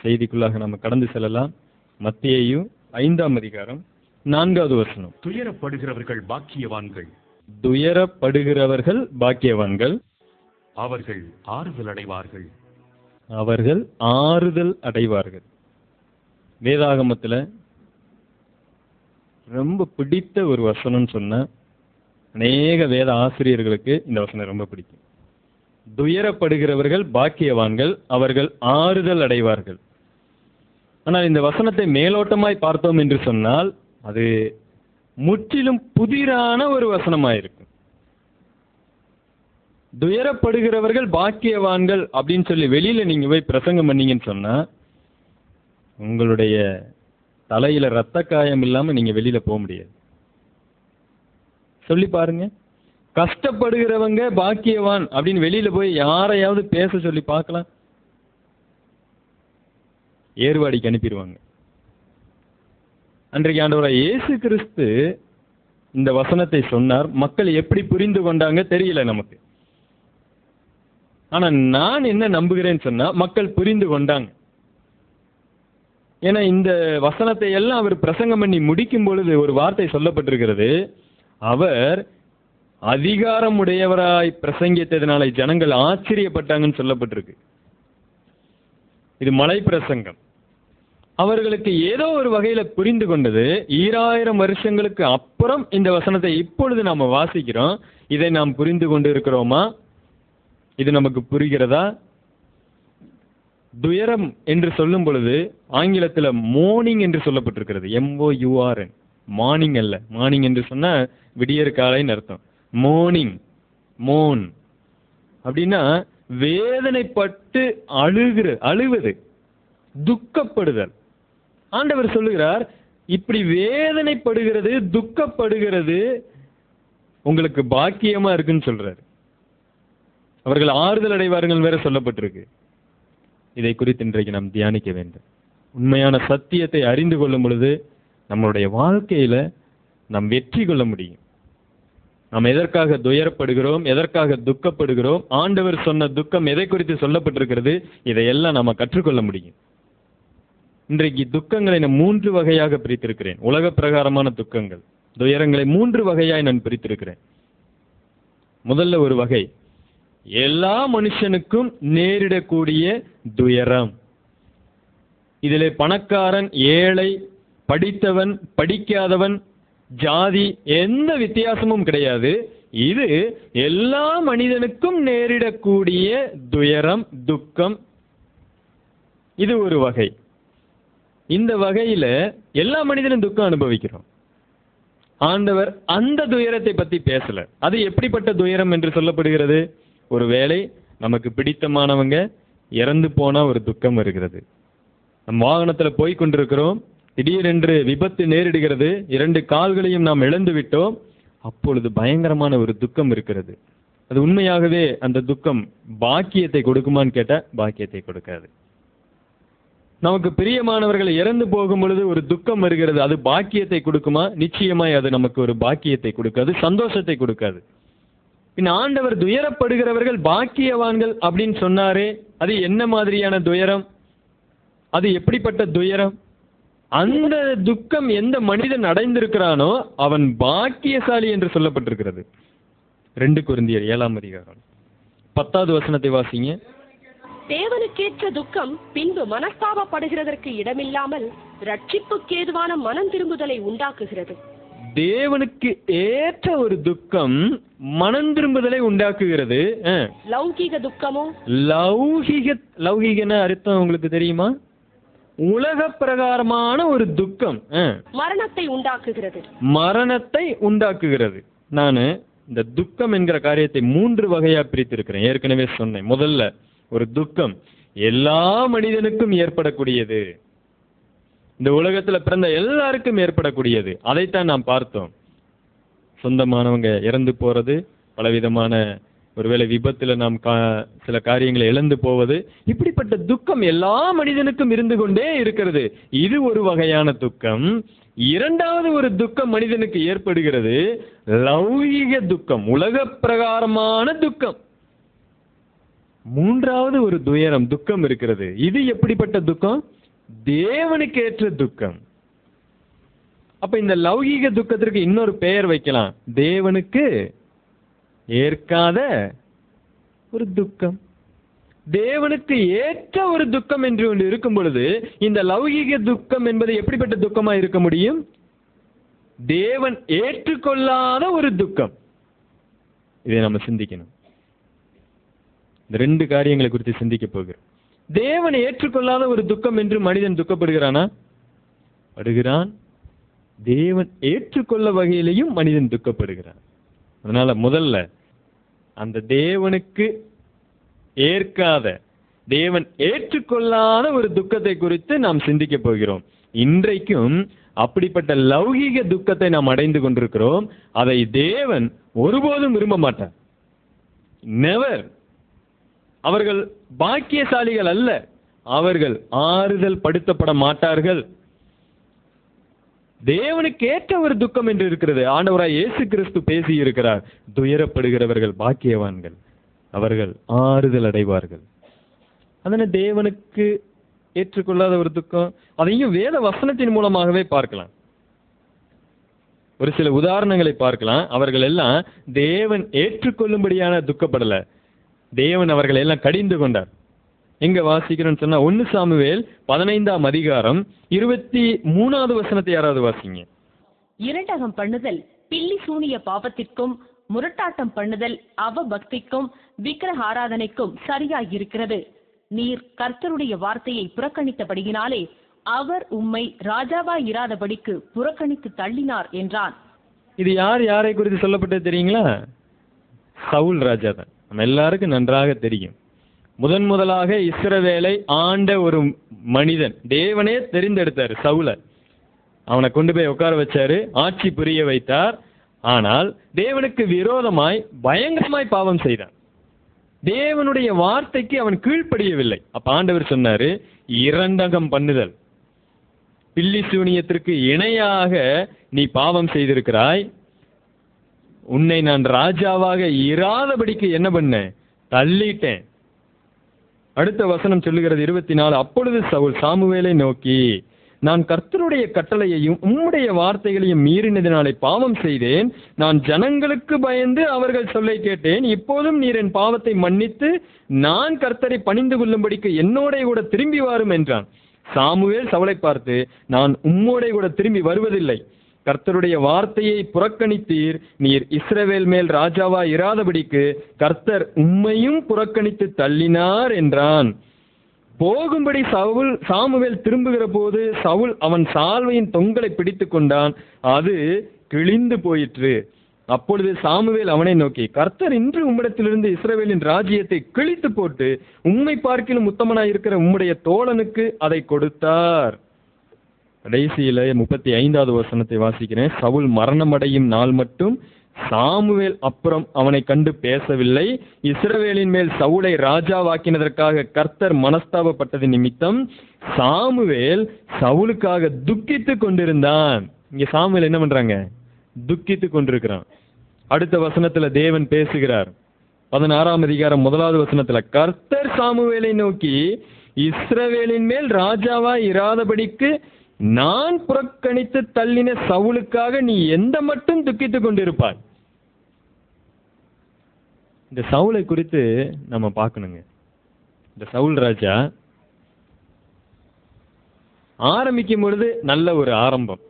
செய்திக்குள்ளாக நம்ம கடந்து செல்லலாம். மத்தேயு 5ஆம் அதிகாரம் 4வது வசனம். துயரப்படுகிறவர்கள் பாக்கியவான்கள், துயரப்படுகிறவர்கள் பாக்கியவான்கள், அவர்கள் ஆறுதல் அடைவார்கள். அவர்கள் ஆறுதல் அடைவார்கள். வேதாகமத்தில் ரொம்ப பிடித்த ஒரு வசனம் சொன்ன அநேக வேத ஆசிரியர்களுக்கு இந்த வசனம் ரொம்ப பிடிக்கும். துயரப்படுகிறவர்கள் பாக்கியவான்கள், அவர்கள் ஆறுதல் அடைவார்கள். ஆனால் இந்த வசனத்தை மேலோட்டமாய் பார்த்தோம் என்று சொன்னால் அது முற்றிலும் புதிரான ஒரு வசனமாயிருக்கும். துயரப்படுகிறவர்கள் பாக்கியவான்கள் அப்படின்னு சொல்லி வெளியில நீங்க போய் பிரசங்கம் பண்ணீங்கன்னு சொன்னா உங்களுடைய தலையில ரத்த காயம் இல்லாம நீங்க வெளியில போக முடியாது. சொல்லி பாருங்க. கஷ்டப்படுகிறவங்க பாக்கியவான் அப்படின்னு வெளியில போய் யாரையாவது பேச சொல்லி பார்க்கலாம், ஏர்வாடிக்கு அனுப்பிடுவாங்க. அன்றைக்கு ஆண்டவராய் இயேசு கிறிஸ்து இந்த வசனத்தை சொன்னார். மக்கள் எப்படி புரிந்து கொண்டாங்க தெரியல நமக்கு. ஆனா நான் என்ன நம்புகிறேன்னு சொன்னா மக்கள் புரிந்து கொண்டாங்க. ஏன்னா இந்த வசனத்தை எல்லாம் அவர் பிரசங்கம் பண்ணி முடிக்கும் பொழுது ஒரு வார்த்தை சொல்லப்பட்டிருக்கிறது. அவர் அதிகாரம் உடையவராய் பிரசங்கித்ததினால ஜனங்கள் ஆச்சரியப்பட்டாங்கன்னு சொல்லப்பட்டிருக்கு. இது மலை பிரசங்கம். அவர்களுக்கு ஏதோ ஒரு வகையில புரிந்து கொண்டது. 2000 வருஷங்களுக்கு அப்புறம் இந்த வசனத்தை இப்பொழுது நாம வாசிக்கிறோம். இதை நாம் புரிந்து கொண்டு இருக்கிறோமா? இது நமக்கு புரிகிறதா? துயரம் என்று சொல்லும் பொழுது ஆங்கிலத்தில் மோர்னிங் என்று சொல்லப்பட்டிருக்கிறது. MOURN, மார்னிங் அல்ல. மார்னிங் என்று சொன்னா விடியற் காலைன்னு அர்த்தம். மோர்னிங், மோன் அப்படின்னா வேதனைப்பட்டு அழுவது, துக்கப்படுதல். ஆண்டவர் சொல்லுகிறார், இப்படி வேதனைப்படுகிறது, துக்கப்படுகிறது உங்களுக்கு பாக்கியமா இருக்குன்னு சொல்றாரு. அவர்கள் ஆறுதல் அடைவார்கள் வேற சொல்லப்பட்டிருக்கு. இதை குறித்து இன்றைக்கு நாம் தியானிக்க வேண்டும். உண்மையான சத்தியத்தை அறிந்து கொள்ளும் பொழுது நம்மளுடைய வாழ்க்கையில நாம் வெற்றி கொள்ள முடியும். நாம் எதற்காக துயரப்படுகிறோம், எதற்காக துக்கப்படுகிறோம், ஆண்டவர் சொன்ன துக்கம் எதை குறித்து சொல்லப்பட்டிருக்கிறது, இதையெல்லாம் நாம கற்றுக்கொள்ள முடியும். இன்றைக்கு துக்கங்களை நான் 3 வகையாக பிரித்திருக்கிறேன். உலக பிரகாரமான துக்கங்கள், துயரங்களை 3 வகையாய் நான் பிரித்திருக்கிறேன். முதல்ல ஒரு வகை, எல்லா மனுஷனுக்கும் நேரிடக்கூடிய துயரம். இதிலே பணக்காரன், ஏழை, படித்தவன், படிக்காதவன், ஜாதி எந்த வித்தியாசமும் கிடையாது. இது எல்லா மனிதனுக்கும் நேரிடக்கூடிய துயரம், துக்கம். இது ஒரு வகை. இந்த வகையில எல்லா மனிதனும் துக்கம் அனுபவிக்கிறோம். ஆண்டவர் அந்த துயரத்தை பத்தி பேசல. அது எப்படிப்பட்ட துயரம் என்று சொல்லப்படுகிறது? ஒருவேளை நமக்கு பிடித்தமானவங்க இறந்து போனா ஒரு துக்கம் வருகிறது. நம் வாகனத்துல போய் கொண்டிருக்கிறோம், திடீரென்று விபத்து நேரிடுகிறது, 2 கால்களையும் நாம் இழந்து விட்டோம். அப்பொழுது பயங்கரமான ஒரு துக்கம் இருக்கிறது. அது உண்மையாகவே அந்த துக்கம் பாக்கியத்தை கொடுக்குமான்னு கேட்டா பாக்கியத்தை கொடுக்காது. நமக்கு பிரியமானவர்கள் இறந்து போகும் பொழுது ஒரு துக்கம் வருகிறது, அது பாக்கியத்தை கொடுக்குமா? நிச்சயமாய் அது நமக்கு ஒரு பாக்கியத்தை கொடுக்காது, சந்தோஷத்தை கொடுக்காது. பின் ஆண்டவர் துயரப்படுகிறவர்கள் பாக்கியவான்கள் அப்படின்னு சொன்னாரே, அது என்ன மாதிரியான துயரம்? அது எப்படிப்பட்ட துயரம்? அந்த துக்கம் எந்த மனிதன் அடைந்திருக்கிறானோ அவன் பாக்கியசாலி என்று சொல்லப்பட்டிருக்கிறது. 2 கொரிந்தியர் 7ஆம் அதிகாரம் 10வது வசனத்தை வாசிங்க. தேவனுக்கேற்ற துக்கம் பின்பு மனஸ்தாபப்படுகிறதற்கு இடமில்லாமல் ரட்சிப்புக்கு ஏதுவான மனம் திரும்புதலை உண்டாக்குகிறது. தேவனுக்கு ஏற்ற ஒரு துக்கம் மனம் திரும்புதலை உண்டாக்குகிறது. லௌகிக துக்கமோ, லௌகிகன அர்த்தம் உங்களுக்கு தெரியுமா? உலக பிரகாரமான ஒரு துக்கம் மரணத்தை உண்டாக்குகிறது. மரணத்தை உண்டாக்குகிறது. நான் இந்த துக்கம் என்கிற காரியத்தை 3 வகையா பிரித்திருக்கிறேன். ஏற்கனவே சொன்னேன். முதல்ல ஒரு துக்கம் எல்லா மனிதனுக்கும் ஏற்படக்கூடியது, இந்த உலகத்துல பிறந்த எல்லாருக்கும் ஏற்படக்கூடியது. அதைத்தான் நாம் பார்த்தோம். சொந்தமானவங்க இறந்து போறது, பலவிதமான ஒருவேளை விபத்துல நாம் சில காரியங்களை இழந்து போவது, இப்படிப்பட்ட துக்கம் எல்லா மனிதனுக்கும் இருந்து கொண்டே இருக்கிறது. இது ஒரு வகையான துக்கம். 2வது ஒரு துக்கம் மனிதனுக்கு ஏற்படுகிறது, லௌகிக துக்கம், உலக பிரகாரமான துக்கம். மூன்றாவது ஒரு துயரம், துக்கம் இருக்கிறது. இது எப்படிப்பட்ட துக்கம்? தேவனுக்கு ஏற்ற துக்கம். அப்ப இந்த லௌகீக துக்கத்திற்கு இன்னொரு பெயர் வைக்கலாம், தேவனுக்கு ஏற்காத ஒரு துக்கம். தேவனுக்கு ஏற்ற ஒரு துக்கம் என்று ஒன்று இருக்கும் பொழுது, இந்த லௌகீக துக்கம் என்பது எப்படிப்பட்ட துக்கமா இருக்க முடியும்? தேவன் ஏற்றுக்கொள்ளாத ஒரு துக்கம். இதை நம்ம சிந்திக்கணும். இந்த ரெண்டு காரியங்களை குறித்து சிந்திக்க போகிறோம். தேவன் ஏற்றுக்கொள்ளாத ஒரு துக்கம் என்று மனிதன் துக்கப்படுகிறானா? படுகிறான். தேவன் ஏற்றுக்கொள்ள வகையிலையும் மனிதன் துக்கப்படுகிறான். அதனால முதல்ல அந்த தேவனுக்கு ஏற்காத, தேவன் ஏற்றுக்கொள்ளாத ஒரு துக்கத்தை குறித்து நாம் சிந்திக்க போகிறோம். இன்றைக்கும் அப்படிப்பட்ட லௌகீக துக்கத்தை நாம் அடைந்து கொண்டிருக்கிறோம். அதை தேவன் ஒருபோதும் விரும்ப மாட்டார். நெவர். அவர்கள் பாக்கியசாலிகள் அல்ல, அவர்கள் ஆறுதல் படுத்தப்பட மாட்டார்கள். தேவனுக்கு ஏற்ற ஒரு துக்கம் என்று இருக்கிறது. ஆண்டவராய் இயேசு கிறிஸ்து பேசி இருக்கிறார், துயரப்படுகிறவர்கள் பாக்கியவான்கள், அவர்கள் ஆறுதல் அடைவார்கள். அதனால தேவனுக்கு ஏற்றுக்கொள்ளாத ஒரு துக்கம், அதையும் வேத வசனத்தின் மூலமாகவே பார்க்கலாம். ஒரு சில உதாரணங்களை பார்க்கலாம். அவர்கள் எல்லாம் தேவன் ஏற்றுக்கொள்ளும்படியான துக்கப்படல, தேவன் அவர்கள் எல்லாம் கடிந்து கொண்டார். எங்க வாசிக்கிறோம்னு சொன்னா 1 சாமுவேல் 15ஆம் அதிகாரம் 23வது வசனத்தை யாராவது வாசிங்க. இரண்டகம் பண்ணுதல் பில்லி சூனிய பாவத்திற்கும் முரட்டாட்டம் பண்ணுதல் அவபக்திக்கும் விக்கிரக ஆராதனைக்கும் சரியாயிருக்கிறது. நீர் கர்த்தருடைய வார்த்தையை புறக்கணித்தபடியினாலே அவர் உம்மை ராஜாவாய் இராதபடிக்கு புறக்கணித்து தள்ளினார் என்றான். இது யாரை குறித்து சொல்லப்பட்டது தெரியுங்களா? சவுல் ராஜா தான். நம்ம எல்லாருக்கும் நன்றாக தெரியும். முதலாக இஸ்ரவேலை ஆண்ட ஒரு மனிதன், தேவனே தெரிந்தெடுத்தார் சவுல. அவனை கொண்டு போய் உட்கார வச்சாரு, ஆட்சி புரிய வைத்தார். ஆனால் தேவனுக்கு விரோதமாய் பயங்கரமாய் பாவம் செய்தான். தேவனுடைய வார்த்தைக்கு அவன் கீழ்ப்படியவில்லை. அப்ப ஆண்டவர் சொன்னாரு, இரண்டகம் பண்ணுதல், பில்லி சூனியத்திற்கு இணையாக நீ பாவம் செய்திருக்கிறாய், உன்னை நான் ராஜாவாக இராதபடிக்கு என்ன பண்ண, தள்ளிட்டேன். அடுத்த வசனம் சொல்லுகிறது 24. அப்பொழுது சவுல் சாமுவேலை நோக்கி, நான் கர்த்தருடைய கட்டளையையும் உம்முடைய வார்த்தைகளையும் மீறினதினாலே பாவம் செய்தேன். நான் ஜனங்களுக்கு பயந்து அவர்கள் சொல்லை கேட்டேன். இப்போதும் நீர் என் பாவத்தை மன்னித்து நான் கர்த்தரை பணிந்து கொள்ளும்படிக்கு என்னோட கூட திரும்பி வாரும் என்றான். சாமுவேல் சவுலை பார்த்து, நான் உம்மோட கூட திரும்பி வருவதில்லை. கர்த்தருடைய வார்த்தையை புறக்கணித்தீர். நீர் இஸ்ரவேல் மேல் ராஜாவா இராதபடிக்கு கர்த்தர் உம்மையும் புறக்கணித்து தள்ளினார் என்றான். போகும்படி சாமுவேல் திரும்புகிற போது சவுல் அவன் சால்வையின் தொங்கலை பிடித்து கொண்டான், அது கிழிந்து போயிற்று. அப்பொழுது சாமுவேல் அவனை நோக்கி, கர்த்தர் இன்று உம்மிடத்திலிருந்து இஸ்ரவேலின் ராஜ்யத்தை கிழித்து போட்டு உம்மை பார்க்கிலும் உத்தமனாய் இருக்கிற உம்முடைய தோழனுக்கு அதை கொடுத்தார். கடைசியில 35வது வசனத்தை வாசிக்கிறேன். சவுல் மரணமடையும் நாள் மட்டும் சாமுவேல் அப்புறம் அவனை கண்டு பேசவில்லை. இஸ்ரவேலின் மேல் சவுலை ராஜாவாக்கினதற்காக கர்த்தர் மனஸ்தாபப்பட்டது நிமித்தம் சாமுவேல் சவுலுக்காக துக்கித்து கொண்டிருந்தான். இங்க சாமுவேல் என்ன பண்றாங்க? துக்கித்து கொண்டிருக்கிறான். அடுத்த வசனத்துல தேவன் பேசுகிறார். 16ஆம் அதிகாரம் 1வது வசனத்துல, கர்த்தர் சாமுவேலை நோக்கி, இஸ்ரவேலின் மேல் ராஜாவா இராதபடிக்கு நான் புறக்கணித்து தள்ளின சவுலுக்காக நீ எந்த மட்டும் துக்கித்துக் கொண்டிருப்பாய். இந்த சவுலை குறித்து நம்ம பார்க்கணுங்க. இந்த சவுல் ராஜா ஆரம்பிக்கும் பொழுது நல்ல ஒரு ஆரம்பம்,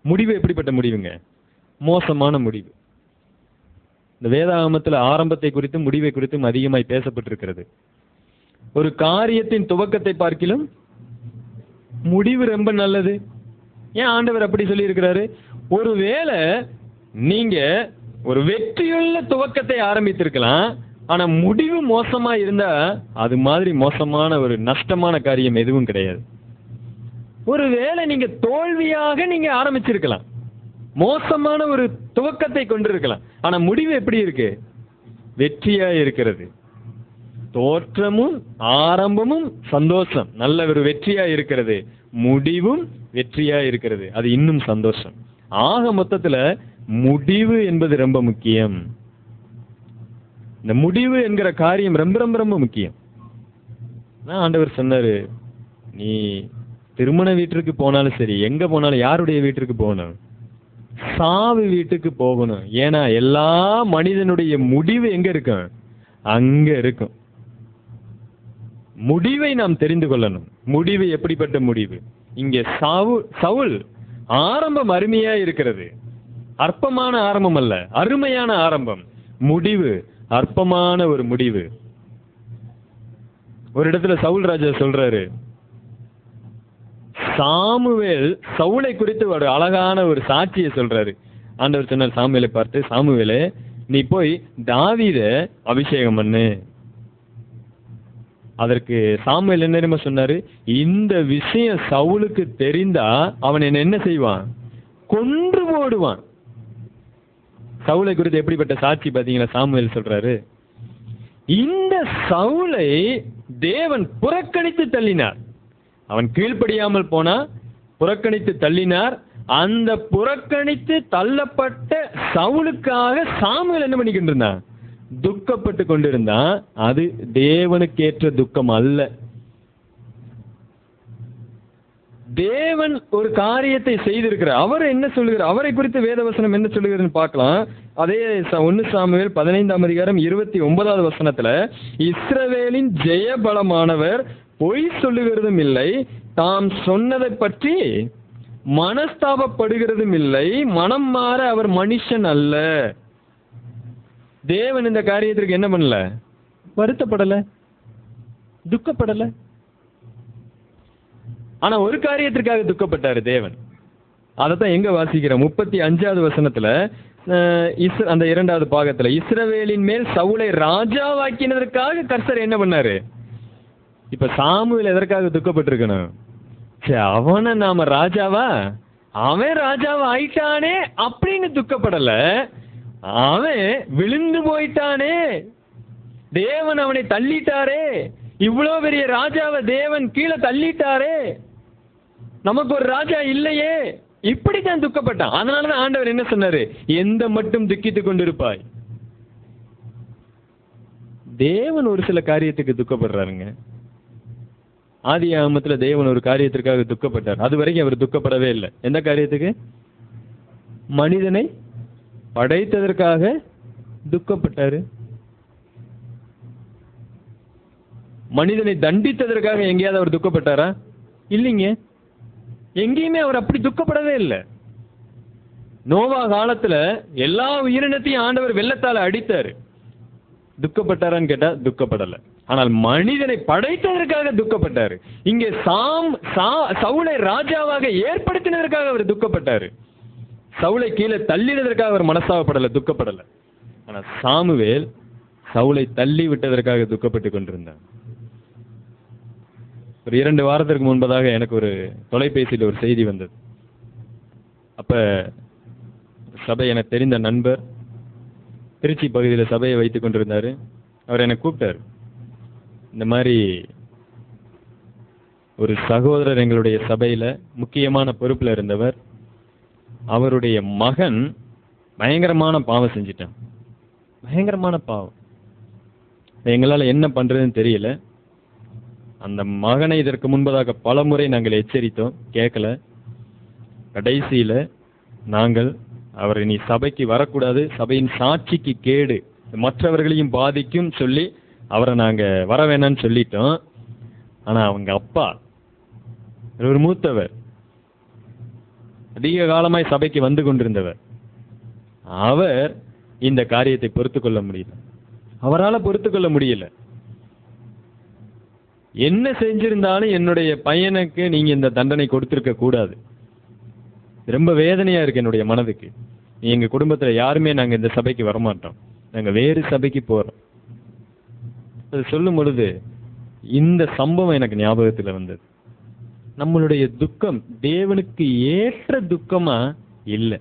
முடிவு எப்படிப்பட்ட முடிவுங்க? மோசமான முடிவு. இந்த வேதாகமத்தில் ஆரம்பத்தை குறித்தும் முடிவை குறித்தும் அதிகமாய் பேசப்பட்டிருக்கிறது. ஒரு காரியத்தின் துவக்கத்தை பார்க்கிலும் முடிவு ரொம்ப நல்லது. ஏன் ஆண்டவர் அப்படி சொல்லி இருக்கிறாரு? ஒருவேளை நீங்க ஒரு வெற்றியுள்ள துவக்கத்தை ஆரம்பித்திருக்கலாம், ஆனா முடிவு மோசமா இருந்தா அது மாதிரி மோசமான ஒரு நஷ்டமான காரியம் எதுவும் கிடையாது. ஒருவேளை நீங்க தோல்வியாக நீங்க ஆரம்பிச்சிருக்கலாம், மோசமான ஒரு துவக்கத்தை கொண்டிருக்கலாம், ஆனா முடிவு எப்படி இருக்கு? வெற்றியா இருக்கிறது. தோற்றமும் ஆரம்பமும் சந்தோஷம், நல்ல ஒரு வெற்றியா இருக்கிறது. முடிவும் வெற்றியா இருக்கிறது, அது இன்னும் சந்தோஷம். ஆக மொத்தத்துல முடிவு என்பது ரொம்ப முக்கியம். இந்த முடிவு என்கிற காரியம் ரொம்ப ரொம்ப ரொம்ப முக்கியம். நான் ஆண்டவர் சொன்னாரு, நீ திருமண வீட்டிற்கு போனாலும் சரி, எங்க போனாலும் யாருடைய வீட்டிற்கு போகணும்? சாவு வீட்டுக்கு போகணும். ஏன்னா எல்லா மனிதனுடைய முடிவு எங்க இருக்கும்? அங்க இருக்கும். முடிவை நாம் தெரிந்து கொள்ளணும். முடிவு எப்படிப்பட்ட முடிவு? இங்கே சவுல் ஆரம்பம் அருமையா இருக்கிறது. அற்பமான ஆரம்பம் அல்ல, அருமையான ஆரம்பம். முடிவு அற்பமான ஒரு முடிவு. ஒரு இடத்துல சவுல் ராஜா சொல்றாரு, சாமுவேல் சவுலை குறித்து ஒரு அழகான ஒரு சாட்சியை சொல்றாரு. ஆண்டவர் சொன்னார் சாமுவேலை பார்த்து, சாமுவேலே நீ போய் தாவீத அபிஷேகம் பண்ணு. அதற்கு சாமுவேல் என்ன தெரியுமா சொன்னாரு? இந்த விஷயம் சவுலுக்கு தெரிந்தா அவன் என்ன செய்வான்? கொன்று போடுவான். சவுலை குறித்து எப்படிப்பட்ட சாட்சி பாத்தீங்களா? சாமுவேல் சொல்றாரு, இந்த சவுலை தேவன் புறக்கணித்து தள்ளினார். அவன் கீழ்ப்படியாமல் போனா, புறக்கணித்து தள்ளினார். அந்த புறக்கணித்து தள்ளப்பட்ட சவுலுக்காக சாமுவேல் என்ன பண்ணிக்கிட்டு இருந்தான்? துக்கப்பட்டு கொண்டிருந்தான். அது தேவனுக்கேற்ற துக்கம் அல்ல. தேவன் ஒரு காரியத்தை செய்திருக்கிறார். அவர் என்ன சொல்லுகிறார்? அவரை குறித்து வேதவசனம் என்ன சொல்லுகிறதுன்னு பார்க்கலாம். அதே 1 சாமுவேல் 15ஆம் அதிகாரம் 29வது வசனத்துல, இஸ்ரவேலின் ஜெயபலமானவர் பொய் சொல்லுகிறதும் இல்லை, தாம் சொன்னதை பற்றி மனஸ்தாபப்படுகிறதும் இல்லை, மனம் மாற அவர் மனுஷன் அல்ல. தேவன் இந்த காரியத்திற்கு என்ன பண்ணல? வருத்தப்படல, துக்கப்படல. ஆனா ஒரு காரியத்திற்காக துக்கப்பட்டாரு தேவன். அதத்தான் எங்க வாசிக்கிறோம்? 35வது வசனத்துல, அந்த 2வது பாகத்துல, இஸ்ரவேலின் மேல் சவுலை ராஜாவாக்கினதற்காக கர்த்தர் என்ன பண்ணாரு? இப்ப சாமுவேல் எதற்காக துக்கப்பட்டிருக்கணும்? அவனை நாம ராஜாவா, அவன் ராஜாவா ஆயிட்டானே அப்படின்னு துக்கப்படல. அவன் விழுந்து போயிட்டானே, தேவன் அவனை தள்ளிட்டாரே, இவ்வளவு பெரிய ராஜாவை தேவன் கீழே தள்ளிட்டாரே, நமக்கு ஒரு ராஜா இல்லையே, இப்படித்தான் துக்கப்பட்டான். அதனாலதான் ஆண்டவர் என்ன சொன்னாரு? எந்த மட்டும் துக்கித்துக் கொண்டிருப்பாய். தேவன் ஒரு சில காரியத்துக்கு துக்கப்படுறாருங்க. ஆதி ஆகமத்துல தேவன் ஒரு காரியத்திற்காக துக்கப்பட்டார். அது வரைக்கும் அவர் துக்கப்படவே இல்லை. எந்த காரியத்துக்கு? மனிதனை படைத்ததற்காக துக்கப்பட்டாரு. மனிதனை தண்டித்ததற்காக எங்கேயாவது அவர் துக்கப்பட்டாரா? இல்லைங்க. எங்கேயுமே அவர் அப்படி துக்கப்படவே இல்லை. நோவா காலத்துல எல்லா உயிரினத்தையும் ஆண்டவர் வெள்ளத்தால அடித்தாரு. துக்கப்பட்டாரான்னு கேட்டா துக்கப்படல. ஆனால் மனிதனை படைத்ததற்காக துக்கப்பட்டாரு. இங்கே சவுலை ராஜாவாக ஏற்படுத்தினதற்காக அவர் துக்கப்பட்டாரு. சவுலை கீழே தள்ளினதற்காக அவர் மனஸ்தாபப்படல, துக்கப்படல. ஆனா சாமுவேல் சவுலை தள்ளி விட்டதற்காக துக்கப்பட்டு கொண்டிருந்தார். ஒரு 2 வாரத்திற்கு முன்பதாக எனக்கு ஒரு தொலைபேசியில் ஒரு செய்தி வந்தது. அப்ப சபை, எனக்கு தெரிந்த நண்பர் திருச்சி பகுதியில் சபையை வைத்துக் கொண்டிருந்தாரு. அவர் என்னை கூப்பிட்டார். இந்த மாதிரி ஒரு சகோதரர் எங்களுடைய சபையில முக்கியமான பொறுப்புல இருந்தவர், அவருடைய மகன் பயங்கரமான பாவம் செஞ்சிட்டான். பயங்கரமான பாவம். எங்களால என்ன பண்றதுன்னு தெரியல. அந்த மகனை இதற்கு முன்பதாக பலமுறை நாங்கள் எச்சரித்தோம், கேட்கல. கடைசியில நாங்கள் அவரை நீ சபைக்கு வரக்கூடாது, சபையின் சாட்சிக்கு கேடு, மற்றவர்களையும் பாதிக்கும் சொல்லி அவரை நாங்க வர வேணான்னு சொல்லிட்டோம். ஆனா அவங்க அப்பா ஒரு மூத்தவர், அதிக காலமாய் சபைக்கு வந்து கொண்டிருந்தவர், அவர் இந்த காரியத்தை பொறுத்து கொள்ள முடியல. அவரால் பொறுத்து கொள்ள முடியல. என்ன செஞ்சிருந்தாலும் என்னுடைய பையனுக்கு நீங்க இந்த தண்டனை கொடுத்திருக்க கூடாது. ரொம்ப வேதனையா இருக்கு என்னுடைய மனதுக்கு. எங்க குடும்பத்துல யாருமே நாங்க இந்த சபைக்கு வரமாட்டோம், நாங்க வேறு சபைக்கு போறோம். அது சொல்லும் பொழுது இந்த சம்பவம் எனக்கு ஞாபகத்துல வந்தது. நம்மளுடைய துக்கம் தேவனுக்கு ஏற்ற துக்கமா இல்லை.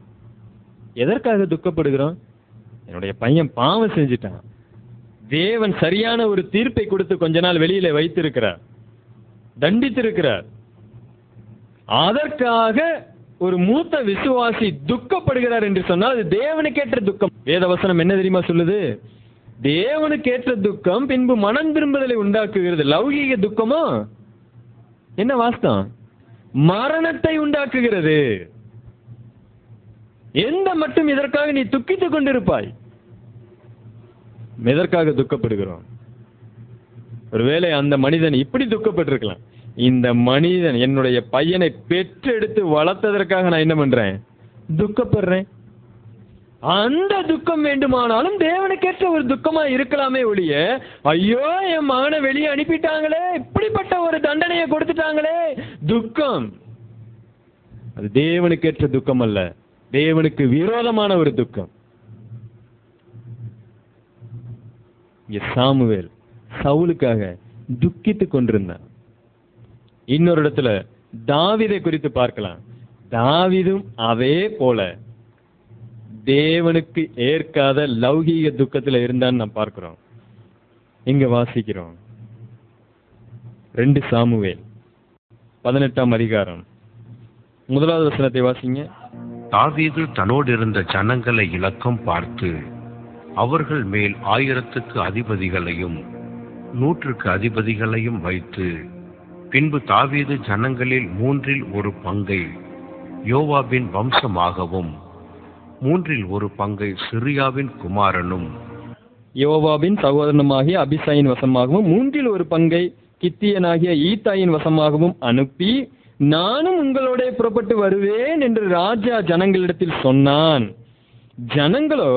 எதற்காக துக்கப்படுகிறோம்? என்னுடைய பையன் பாவம் செஞ்சிட்டான், தேவன் சரியான ஒரு தீர்ப்பை கொடுத்து கொஞ்ச நாள் வெளியில வைத்திருக்கிறார், தண்டித்திருக்கிறார். அதற்காக ஒரு மூத்த விசுவாசி துக்கப்படுகிறார் என்று சொன்னால் அது தேவனுக்கேற்ற துக்கம். வேதவசனம் என்ன தெரியுமா சொல்லுது? தேவனுக்கு ஏற்ற துக்கம் பின்பு மனம் திரும்புதலை உண்டாக்குகிறது. லௌகீக துக்கமோ என்ன வாஸ்தம்? மரணத்தை உண்டாக்குகிறது. எந்த மட்டும் இதற்காக நீ துக்கித்துக் கொண்டிருப்பாய்? எதற்காக துக்கப்படுகிறோம்? ஒருவேளை அந்த மனிதன் இப்படி துக்கப்பட்டிருக்கலாம், இந்த மனிதன் என்னுடைய பையனை பெற்றெடுத்து வளர்த்ததற்காக நான் என்ன பண்றேன்? துக்கப்படுறேன். அந்த துக்கம் வேண்டுமானாலும் தேவனுக்கேற்ற ஒரு துக்கமா இருக்கலாமே ஒழிய, ஐயோ என் மகனை வெளியே அனுப்பிட்டாங்களே, இப்படிப்பட்ட ஒரு தண்டனையை கொடுத்துட்டாங்களே, துக்கம். அது தேவனுக்கேற்ற துக்கம் அல்ல, தேவனுக்கு விரோதமான ஒரு துக்கம். சாமுவேல் சவுலுக்காக துக்கித்துக் கொண்டிருந்தான். இன்னொரு இடத்துல தாவீதை குறித்து பார்க்கலாம். தாவீதும் அதே போல தேவனுக்கு ஏற்காத லௌகீக துக்கத்துல இருந்தான்னு நாம் பார்க்கிறோம். இங்க வாசிக்கிறோம் 2 சாமுவேல் 18ஆம் அதிகாரம் 1வது வசனத்தை வாசிங்க. தாவீது தன்னோடு இருந்த ஜனங்களை இலக்கம் பார்த்து அவர்கள் மேல் 1000க்கு அதிபதிகளையும் 100க்கு அதிபதிகளையும் வைத்து, பின்பு தாவீது ஜனங்களில் 1/3 பங்கை யோவாபின் வம்சமாகவும் 1/3 பங்கை சிரியாவின் குமாரனும் யோவாபின் சகோதரனுமாகிய அபிசாயின் வசமாகவும் 1/3 பங்கை கித்தியனாகிய ஈத்தாயின் வசமாகவும் அனுப்பி, நானும் உங்களோட புறப்பட்டு வருவேன் என்று ராஜா ஜனங்களிடத்தில் சொன்னான். ஜனங்களோ,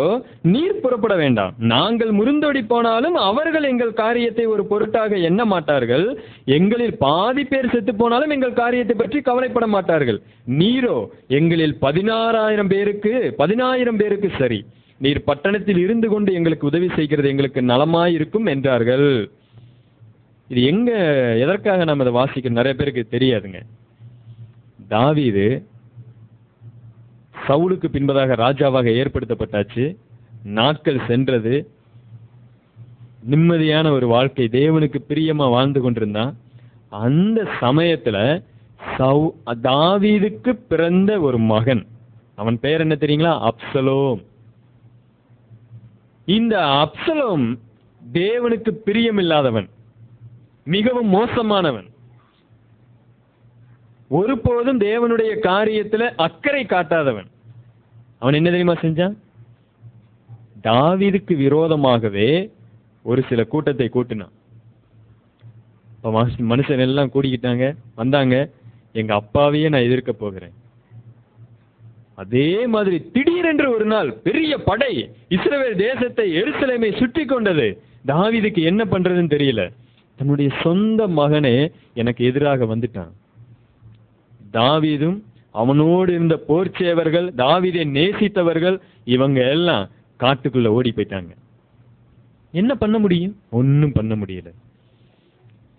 நீர் புறப்பட வேண்டாம், நாங்கள் முறிந்தோடி போனாலும் அவர்கள் எங்கள் காரியத்தை ஒரு பொருட்டாக எண்ண மாட்டார்கள், எங்களில் பாதி பேர் செத்து போனாலும் எங்கள் காரியத்தை பற்றி கவலைப்பட மாட்டார்கள். நீரோ எங்களில் 10,000 பேருக்கு சரி, நீர் பட்டணத்தில் இருந்து கொண்டு எங்களுக்கு உதவி செய்கிறது எங்களுக்கு நலமாயிருக்கும் என்றார்கள். இது எதற்காக நாம் அதை வாசிக்கிறோம்? நிறைய பேருக்கு தெரியாதுங்க. தாவீது சவுலுக்கு பின்பதாக ராஜாவாக ஏற்படுத்தப்பட்டாச்சு. நாட்கள் சென்றது. நிம்மதியான ஒரு வாழ்க்கை, தேவனுக்கு பிரியமா வாழ்ந்து கொண்டிருந்தான். அந்த சமயத்துல தாவீதுக்கு பிறந்த ஒரு மகன், அவன் பெயர் என்ன தெரியுங்களா? அப்சலோம். இந்த அப்சலோம் தேவனுக்கு பிரியமில்லாதவன், மிகவும் மோசமானவன். ஒருபோதும் தேவனுடைய காரியத்துல அக்கறை காட்டாதவன். அவன் என்ன தெரியுமா செஞ்சான்? தாவீதுக்கு விரோதமாகவே ஒரு சில கூட்டத்தை கூட்டினான். மனுஷன் எல்லாம் கூடிக்கிட்டாங்க, வந்தாங்க, எங்க அப்பாவையே நான் எதிர்க்க போகிறேன். அதே மாதிரி திடீரென்று ஒரு நாள் பெரிய படை இஸ்ரவேல் தேசத்தை, எருசலேமை சுற்றி கொண்டது. தாவீதுக்கு என்ன பண்றதுன்னு தெரியல. தன்னுடைய சொந்த மகனே எனக்கு எதிராக வந்துட்டான். தாவீதும் அவனோடு இருந்த போர்ச்சேவர்கள், தாவீதை நேசித்தவர்கள், இவங்க எல்லாம் காட்டுக்குள்ள ஓடி போயிட்டாங்க. என்ன பண்ண முடியும்? ஒன்னும் பண்ண முடியல.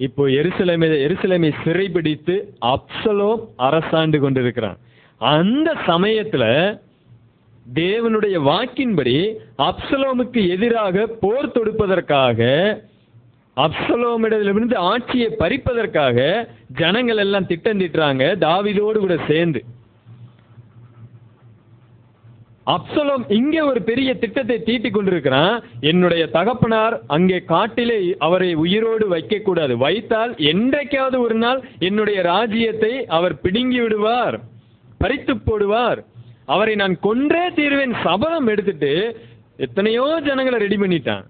இப்போ எருசலேமை சிறைபிடித்து அப்சலோம் அரசாண்டு கொண்டிருக்கிறான். அந்த சமயத்துல தேவனுடைய வாக்கின்படி அப்சலோமுக்கு எதிராக போர் தொடுப்பதற்காக, அப்சலோமிடமிருந்து ஆட்சியை பறிப்பதற்காக ஜனங்கள் எல்லாம் திட்டம் தீட்டுறாங்க, தாவீதோடு கூட சேர்ந்து. அப்சலோம் இங்கே ஒரு பெரிய திட்டத்தை தீட்டிக் கொண்டிருக்கிறான். என்னுடைய தகப்பனார் அங்கே காட்டிலே அவரை உயிரோடு வைக்க கூடாது, வைத்தால் என்றைக்காவது ஒரு நாள் என்னுடைய ராஜ்யத்தை அவர் பிடுங்கி விடுவார், பறித்து போடுவார், அவரை நான் கொன்றே தீர்வேன் சபதம் எடுத்துட்டு எத்தனையோ ஜனங்களை ரெடி பண்ணிட்டான்.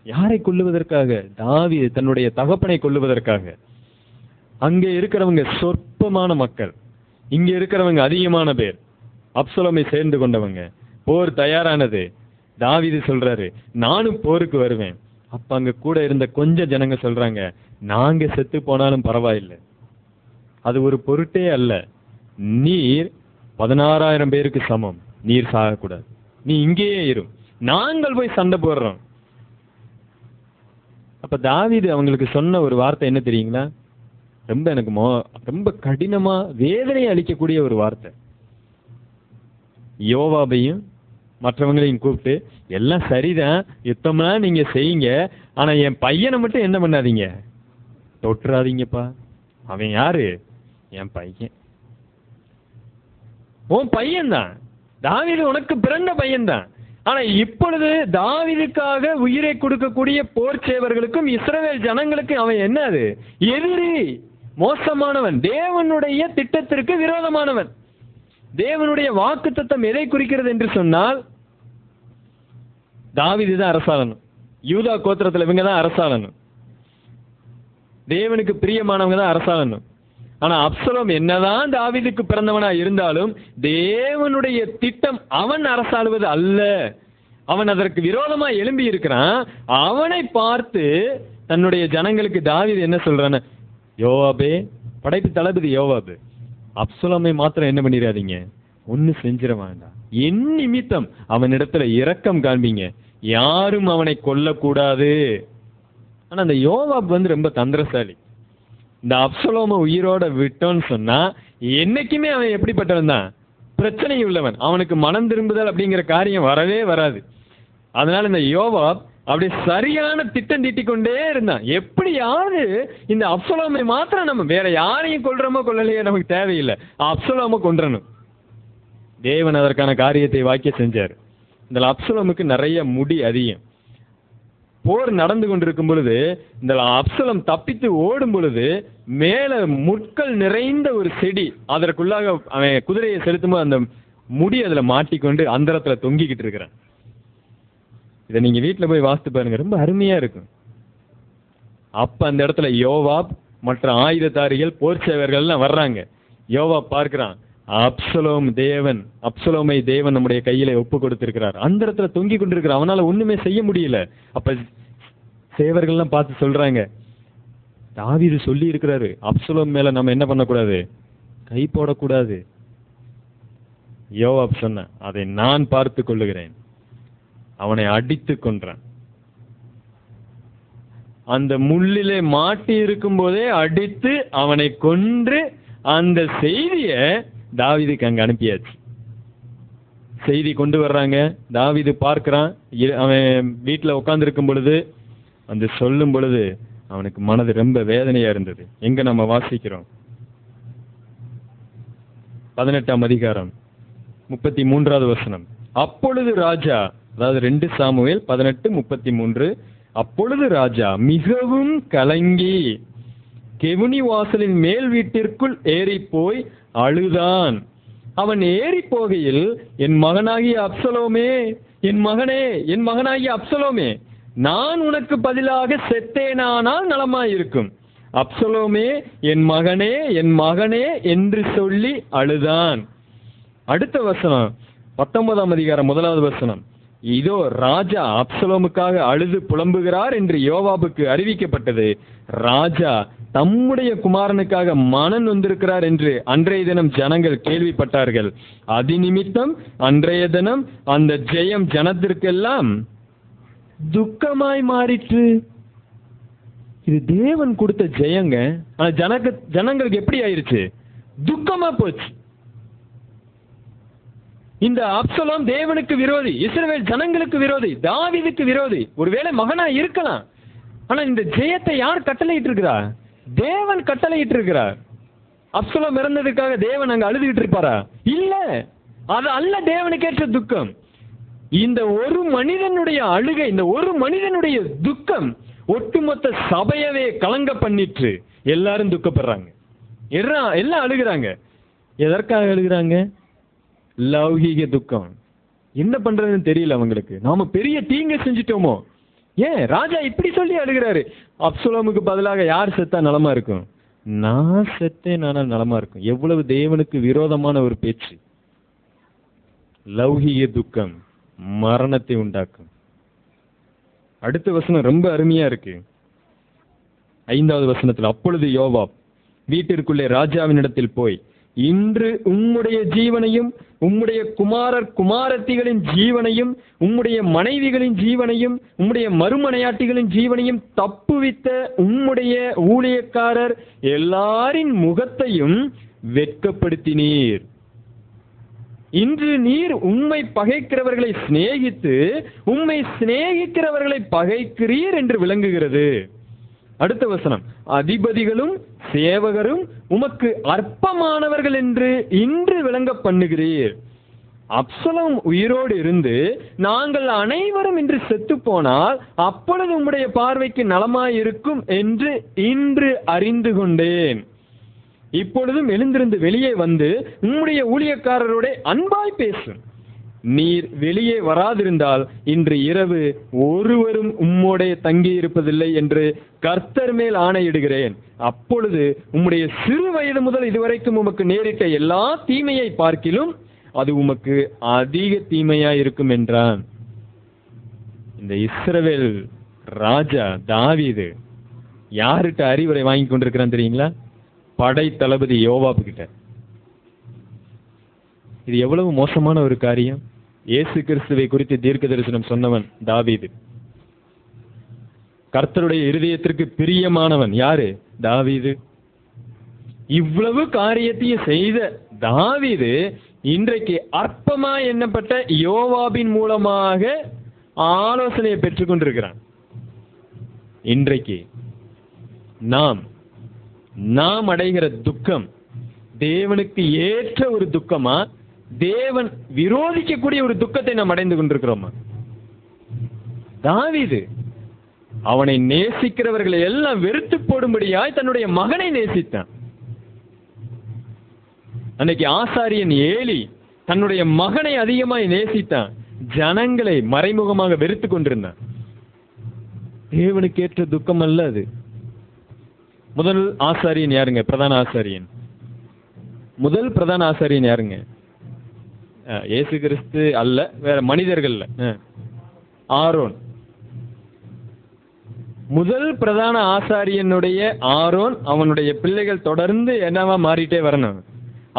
யாரை கொல்லுவதற்காக? தாவீது தன்னுடைய தகப்பனை கொல்லுவதற்காக. அங்கே இருக்கிறவங்க சொற்பமான மக்கள், இங்க இருக்கிறவங்க அதிகமான பேர், அப்சலோமை சேர்ந்து கொண்டவங்க. போர் தயாரானது. தாவீது சொல்றாரு, நானும் போருக்கு வருவேன். அப்ப அங்க கூட இருந்த கொஞ்ச ஜனங்க சொல்றாங்க, நாங்க செத்து போனாலும் பரவாயில்லை, அது ஒரு பொருட்டே அல்ல, நீர் 16,000 பேருக்கு சமம், நீர் சாகக்கூடாது, நீ இங்கேயே இரு, நாங்கள் போய் சண்டை போடுறோம். அப்ப தாவீது அவங்களுக்கு சொன்ன ஒரு வார்த்தை என்ன தெரியுங்களா? எனக்கு ரொம்ப கடினமா வேதனை அளிக்கக்கூடிய ஒரு வார்த்தை. யோவாபையும் மற்றவங்களையும் கூப்பிட்டு, எல்லாம் சரிதான், யுத்தம்லாம் நீங்க செய்யுங்க, ஆனா என் பையனை மட்டும் என்ன பண்ணாதீங்க, தொட்டுறாதீங்கப்பா. அவன் யாரு? என் பையன். உன் பையன்தான், தாவீது உனக்கு பிறந்த பையன்தான், ஆனா இப்பொழுது தாவீதுக்காக உயிரை கொடுக்கக்கூடிய போர் சேவர்களுக்கும் இஸ்ரவேல் ஜனங்களுக்கும் அவன் என்னது? எதிரி, மோசமானவன், தேவனுடைய திட்டத்திற்கு விரோதமானவன். தேவனுடைய வாக்குத்தத்தம் எதை குறிக்கிறது என்று சொன்னால், தாவீது தான் அரசாளணும், யூதா கோத்திரத்தில் இவங்க தான் அரசாளணும், தேவனுக்கு பிரியமானவங்க தான் அரசாளணும். ஆனா அப்சலோம் என்னதான் தாவீதுக்கு பிறந்தவனா இருந்தாலும் தேவனுடைய திட்டம் அவன் அரசாளுவது அல்ல. அவன் அதற்கு விரோதமா எழும்பி இருக்கிறான். அவனை பார்த்து தன்னுடைய ஜனங்களுக்கு தாவீது என்ன சொல்றான்னு, யோவாபே, படைப்பு தளபதி யோவாபு, அப்சலோமை மாத்திரம் என்ன பண்ணிடாதீங்க, ஒன்னு செஞ்சிட வேண்டாம், என் நிமித்தம் அவனிடத்துல இரக்கம் காண்பீங்க, யாரும் அவனை கொல்லக்கூடாது. ஆனா அந்த யோவாப் ரொம்ப தந்திரசாலி. இந்த அப்சலோம உயிரோட விட்டோன்னு சொன்னா என்னைக்குமே அவன் எப்படிப்பட்டவன் தான்? பிரச்சனை உள்ளவன். அவனுக்கு மனம் திரும்புதல் அப்படிங்கிற காரியம் வரவே வராது. அதனால இந்த யோவாப் அப்படி சரியான திட்டம் தீட்டிக் கொண்டே இருந்தான். எப்படியாவது இந்த அப்சலோமை மாத்திரம், நம்ம வேற யாரையும் கொல்றோமோ கொல்லலையோ நமக்கு தேவையில்லை, அப்சலோமை கொன்றணும். தேவன் அதற்கான காரியத்தை வாக்கிய செஞ்சார். இந்த அப்சலோமுக்கு நிறைய முடி அதிகம். போர் நடந்து கொண்டிருக்கும் பொழுது இந்த அப்சலோம் தப்பித்து ஓடும் பொழுது மேல முட்கள் நிறைந்த ஒரு செடி, அதற்குள்ளாக அவன் குதிரையை செலுத்தும் போது அந்த முடி அதுல மாட்டிக்கொண்டு அந்தரத்துல தொங்கிக்கிட்டு இருக்கிறான். இதை நீங்க வீட்டுல போய் வாசித்து பாருங்க, ரொம்ப அருமையா இருக்கும். அப்ப அந்த இடத்துல யோவாப் மற்ற ஆயுததாரிகள் போர் சேவர்கள் எல்லாம் வர்றாங்க. யோவாப் பார்க்கிறான், அப்சலோமை தேவன் நம்முடைய கையில ஒப்பு கொடுத்திருக்கிறார். அந்த இடத்துல தொங்கி கொண்டிருக்கிறார், அவனால ஒண்ணுமே செய்ய முடியல. அப்ப சேவர்கள்லாம் பார்த்து சொல்றாங்க, தாவீது சொல்லி இருக்கிறாரு, அப்சலோம் மேல நம்ம என்ன பண்ணக்கூடாது, கை போடக்கூடாது. யோவாப் சொன்ன, அதை நான் பார்த்து கொள்ளுகிறேன். அவனை அடித்து கொன்றான். அந்த முள்ளிலே மாட்டி இருக்கும் போதே அடித்து அவனை கொன்று அந்த செய்திய தாவீதுக்கு அங்க அனுப்பியாச்சு. செய்தி கொண்டு வர்றாங்க. தாவீது பார்க்கிறான். அவன் வீட்டுல உட்கார்ந்து இருக்கும் பொழுது வந்து சொல்லும் பொழுது அவனுக்கு மனது ரொம்ப வேதனையா இருந்தது. எங்க நம்ம வாசிக்கிறோம், 18ஆம் அதிகாரம் 33வது வசனம். அப்பொழுது ராஜா, அதாவது 2 சாமுவேல் 18:33, அப்பொழுது ராஜா மிகவும் கலங்கி கெவுனி வாசலின் மேல் வீட்டிற்குள் ஏறி போய் அழுதான். அவன் ஏறி போகையில், என் மகனாகிய அப்சலோமே, என் மகனே, என் மகனாகிய அப்சலோமே, நான் உனக்கு பதிலாக செத்தேனானால் நலமாயிருக்கும். அப்சலோமே, என் மகனே, என் மகனே என்று சொல்லி அழுதான். அடுத்த வசனம் 19ஆம் அதிகாரம் 1வது வசனம். இதோ ராஜா அப்சலோமுக்காக அழுது புலம்புகிறார் என்று யோவாபுக்கு அறிவிக்கப்பட்டது. ராஜா தம்முடைய குமாரனுக்காக மனம் நொந்திருக்கிறார் என்று அன்றைய தினம் ஜனங்கள் கேள்விப்பட்டார்கள். அது நிமித்தம் அன்றைய தினம் அந்த ஜெயம் ஜனத்திற்கெல்லாம் துக்கமாய் மாறிற்று. இது தேவன் கொடுத்த ஜெயங்க. ஆனா ஜனங்களுக்கு எப்படி ஆயிருச்சு? துக்கமா போச்சு. இந்த அப்சலோம் தேவனுக்கு விரோதி, இஸ்ரவேல் ஜனங்களுக்கு விரோதி, தாவீதுக்கு விரோதி. ஒருவேளை மகனா இருக்கலாம். ஆனா இந்த ஜெயத்தை யார் கட்டளையிட்டு இருக்கிறா? தேவன் கட்டளையிட்டு இருக்கிறார். அப்சலோம் இறந்ததுக்காக தேவன் அங்க அழுதுகிட்டு இருப்பாரா? இல்ல, அது அல்ல தேவனுக்கேற்ற துக்கம். இந்த ஒரு மனிதனுடைய அழுகை, இந்த ஒரு மனிதனுடைய துக்கம் ஒட்டுமொத்த சபையவே கலங்க பண்ணிட்டு எல்லாரும் துக்கப்படுறாங்க, எல்லாம் அழுகிறாங்க. எதற்காக அழுகிறாங்க? லௌகீக துக்கம். என்ன பண்றதுன்னு தெரியல அவங்களுக்கு. நாம பெரிய தீங்கு செஞ்சிட்டோமோ? ஏன் ராஜா இப்படி சொல்லி அழுகிறாரு? அப்சலோமுக்கு பதிலாக யார் செத்தா நலமா இருக்கும்? நான் செத்தேன் ஆனால் நலமா இருக்கும். எவ்வளவு தேவனுக்கு விரோதமான ஒரு பேச்சு. லௌகீக துக்கம் மரணத்தை உண்டாக்கும். அடுத்த வசனம் ரொம்ப அருமையா இருக்கு. 5வது வசனத்தில், அப்பொழுது யோவாப் வீட்டிற்குள்ளே ராஜாவினிடத்தில் போய், இன்று உம்முடைய ஜீவனையும் உம்முடைய குமாரத்திகளின் ஜீவனையும் உம்முடைய மனைவிகளின் ஜீவனையும் உம்முடைய மறுமனையாட்டிகளின் ஜீவனையும் தப்புவித்த உம்முடைய ஊழியக்காரர் எல்லாரின் முகத்தையும் வெட்கப்படுத்தினீர். இன்று நீர் உம்மை பகைக்கிறவர்களை சிநேகித்து உம்மை சிநேகிக்கிறவர்களை பகைக்கிறீர் என்று விளங்குகிறது. அடுத்த வசனம், அதிபதிகளும் சேவகரும் உமக்கு அற்பமானவர்கள் என்று இன்று விளங்க பண்ணுகிறீர். அப்சலோம் உயிரோடு இருந்து நாங்கள் அனைவரும் இன்று செத்து போனால் அப்பொழுது உம்முடைய பார்வைக்கு நலமாயிருக்கும் என்று இன்று அறிந்து கொண்டேன். இப்பொழுதும் எழுந்திருந்து வெளியே வந்து உம்முடைய ஊழியக்காரரோட அன்பாய் பேசும். நீர் வெளியே வராதிருந்தால் இன்று இரவு ஒருவரும் உம்மோட தங்கி இருப்பதில்லை என்று கர்த்தர் மேல் ஆணையிடுகிறேன். அப்பொழுது உம்முடைய சிறு வயது முதல் இதுவரைக்கும் உமக்கு நேரிட்ட எல்லா தீமையை பார்க்கிலும் அது உமக்கு அதிக தீமையா இருக்கும் என்றான். இந்த இஸ்ரவேல் ராஜா தாவீது யார்கிட்ட அறிவுரை வாங்கி கொண்டிருக்கிறான் தெரியுங்களா? படை தளபதி யோவாபு கிட்ட. இது எவ்வளவு மோசமான ஒரு காரியம். இயேசு கிறிஸ்துவை குறித்து தீர்க்க தரிசனம் சொன்னவன் தாவீது. கர்த்தருடைய இருதயத்திற்கு பிரியமானவன் யாரு? தாவீது. இவ்வளவு காரியத்தையும் செய்த தாவீது இன்றைக்கு அற்பமா எண்ணப்பட்ட யோவாபின் மூலமாக ஆலோசனையை பெற்றுக் கொண்டிருக்கிறான். இன்றைக்கு நாம் அடைகிற துக்கம் தேவனுக்கு ஏற்ற ஒரு துக்கமா, தேவன் விரோதிக்கக்கூடிய ஒரு துக்கத்தை நாம் அடைந்து கொண்டிருக்கிறோமா? தாவீது அவனை நேசிக்கிறவர்களை எல்லாம் வெறுத்து போடும்படியாய் தன்னுடைய மகனை நேசித்தான். அன்னைக்கு ஆசாரியன் ஏலி தன்னுடைய மகனை அதிகமாய் நேசித்தான். ஜனங்களை மறைமுகமாக வெறுத்து கொண்டிருந்தான். தேவனுக்கு ஏற்ற துக்கம் அல்ல அது. முதல் ஆசாரியன் யாருங்க? பிரதான ஆசாரியன். முதல் பிரதான ஆசாரியன் யாருங்க? இயேசு கிறிஸ்து அல்ல, வேற மனிதர்கள்ல ஆரோன். முதல் பிரதான ஆசாரியனுடைய ஆரோன், அவனுடைய பிள்ளைகள் தொடர்ந்து என்னவா மாறிட்டே வரணும்,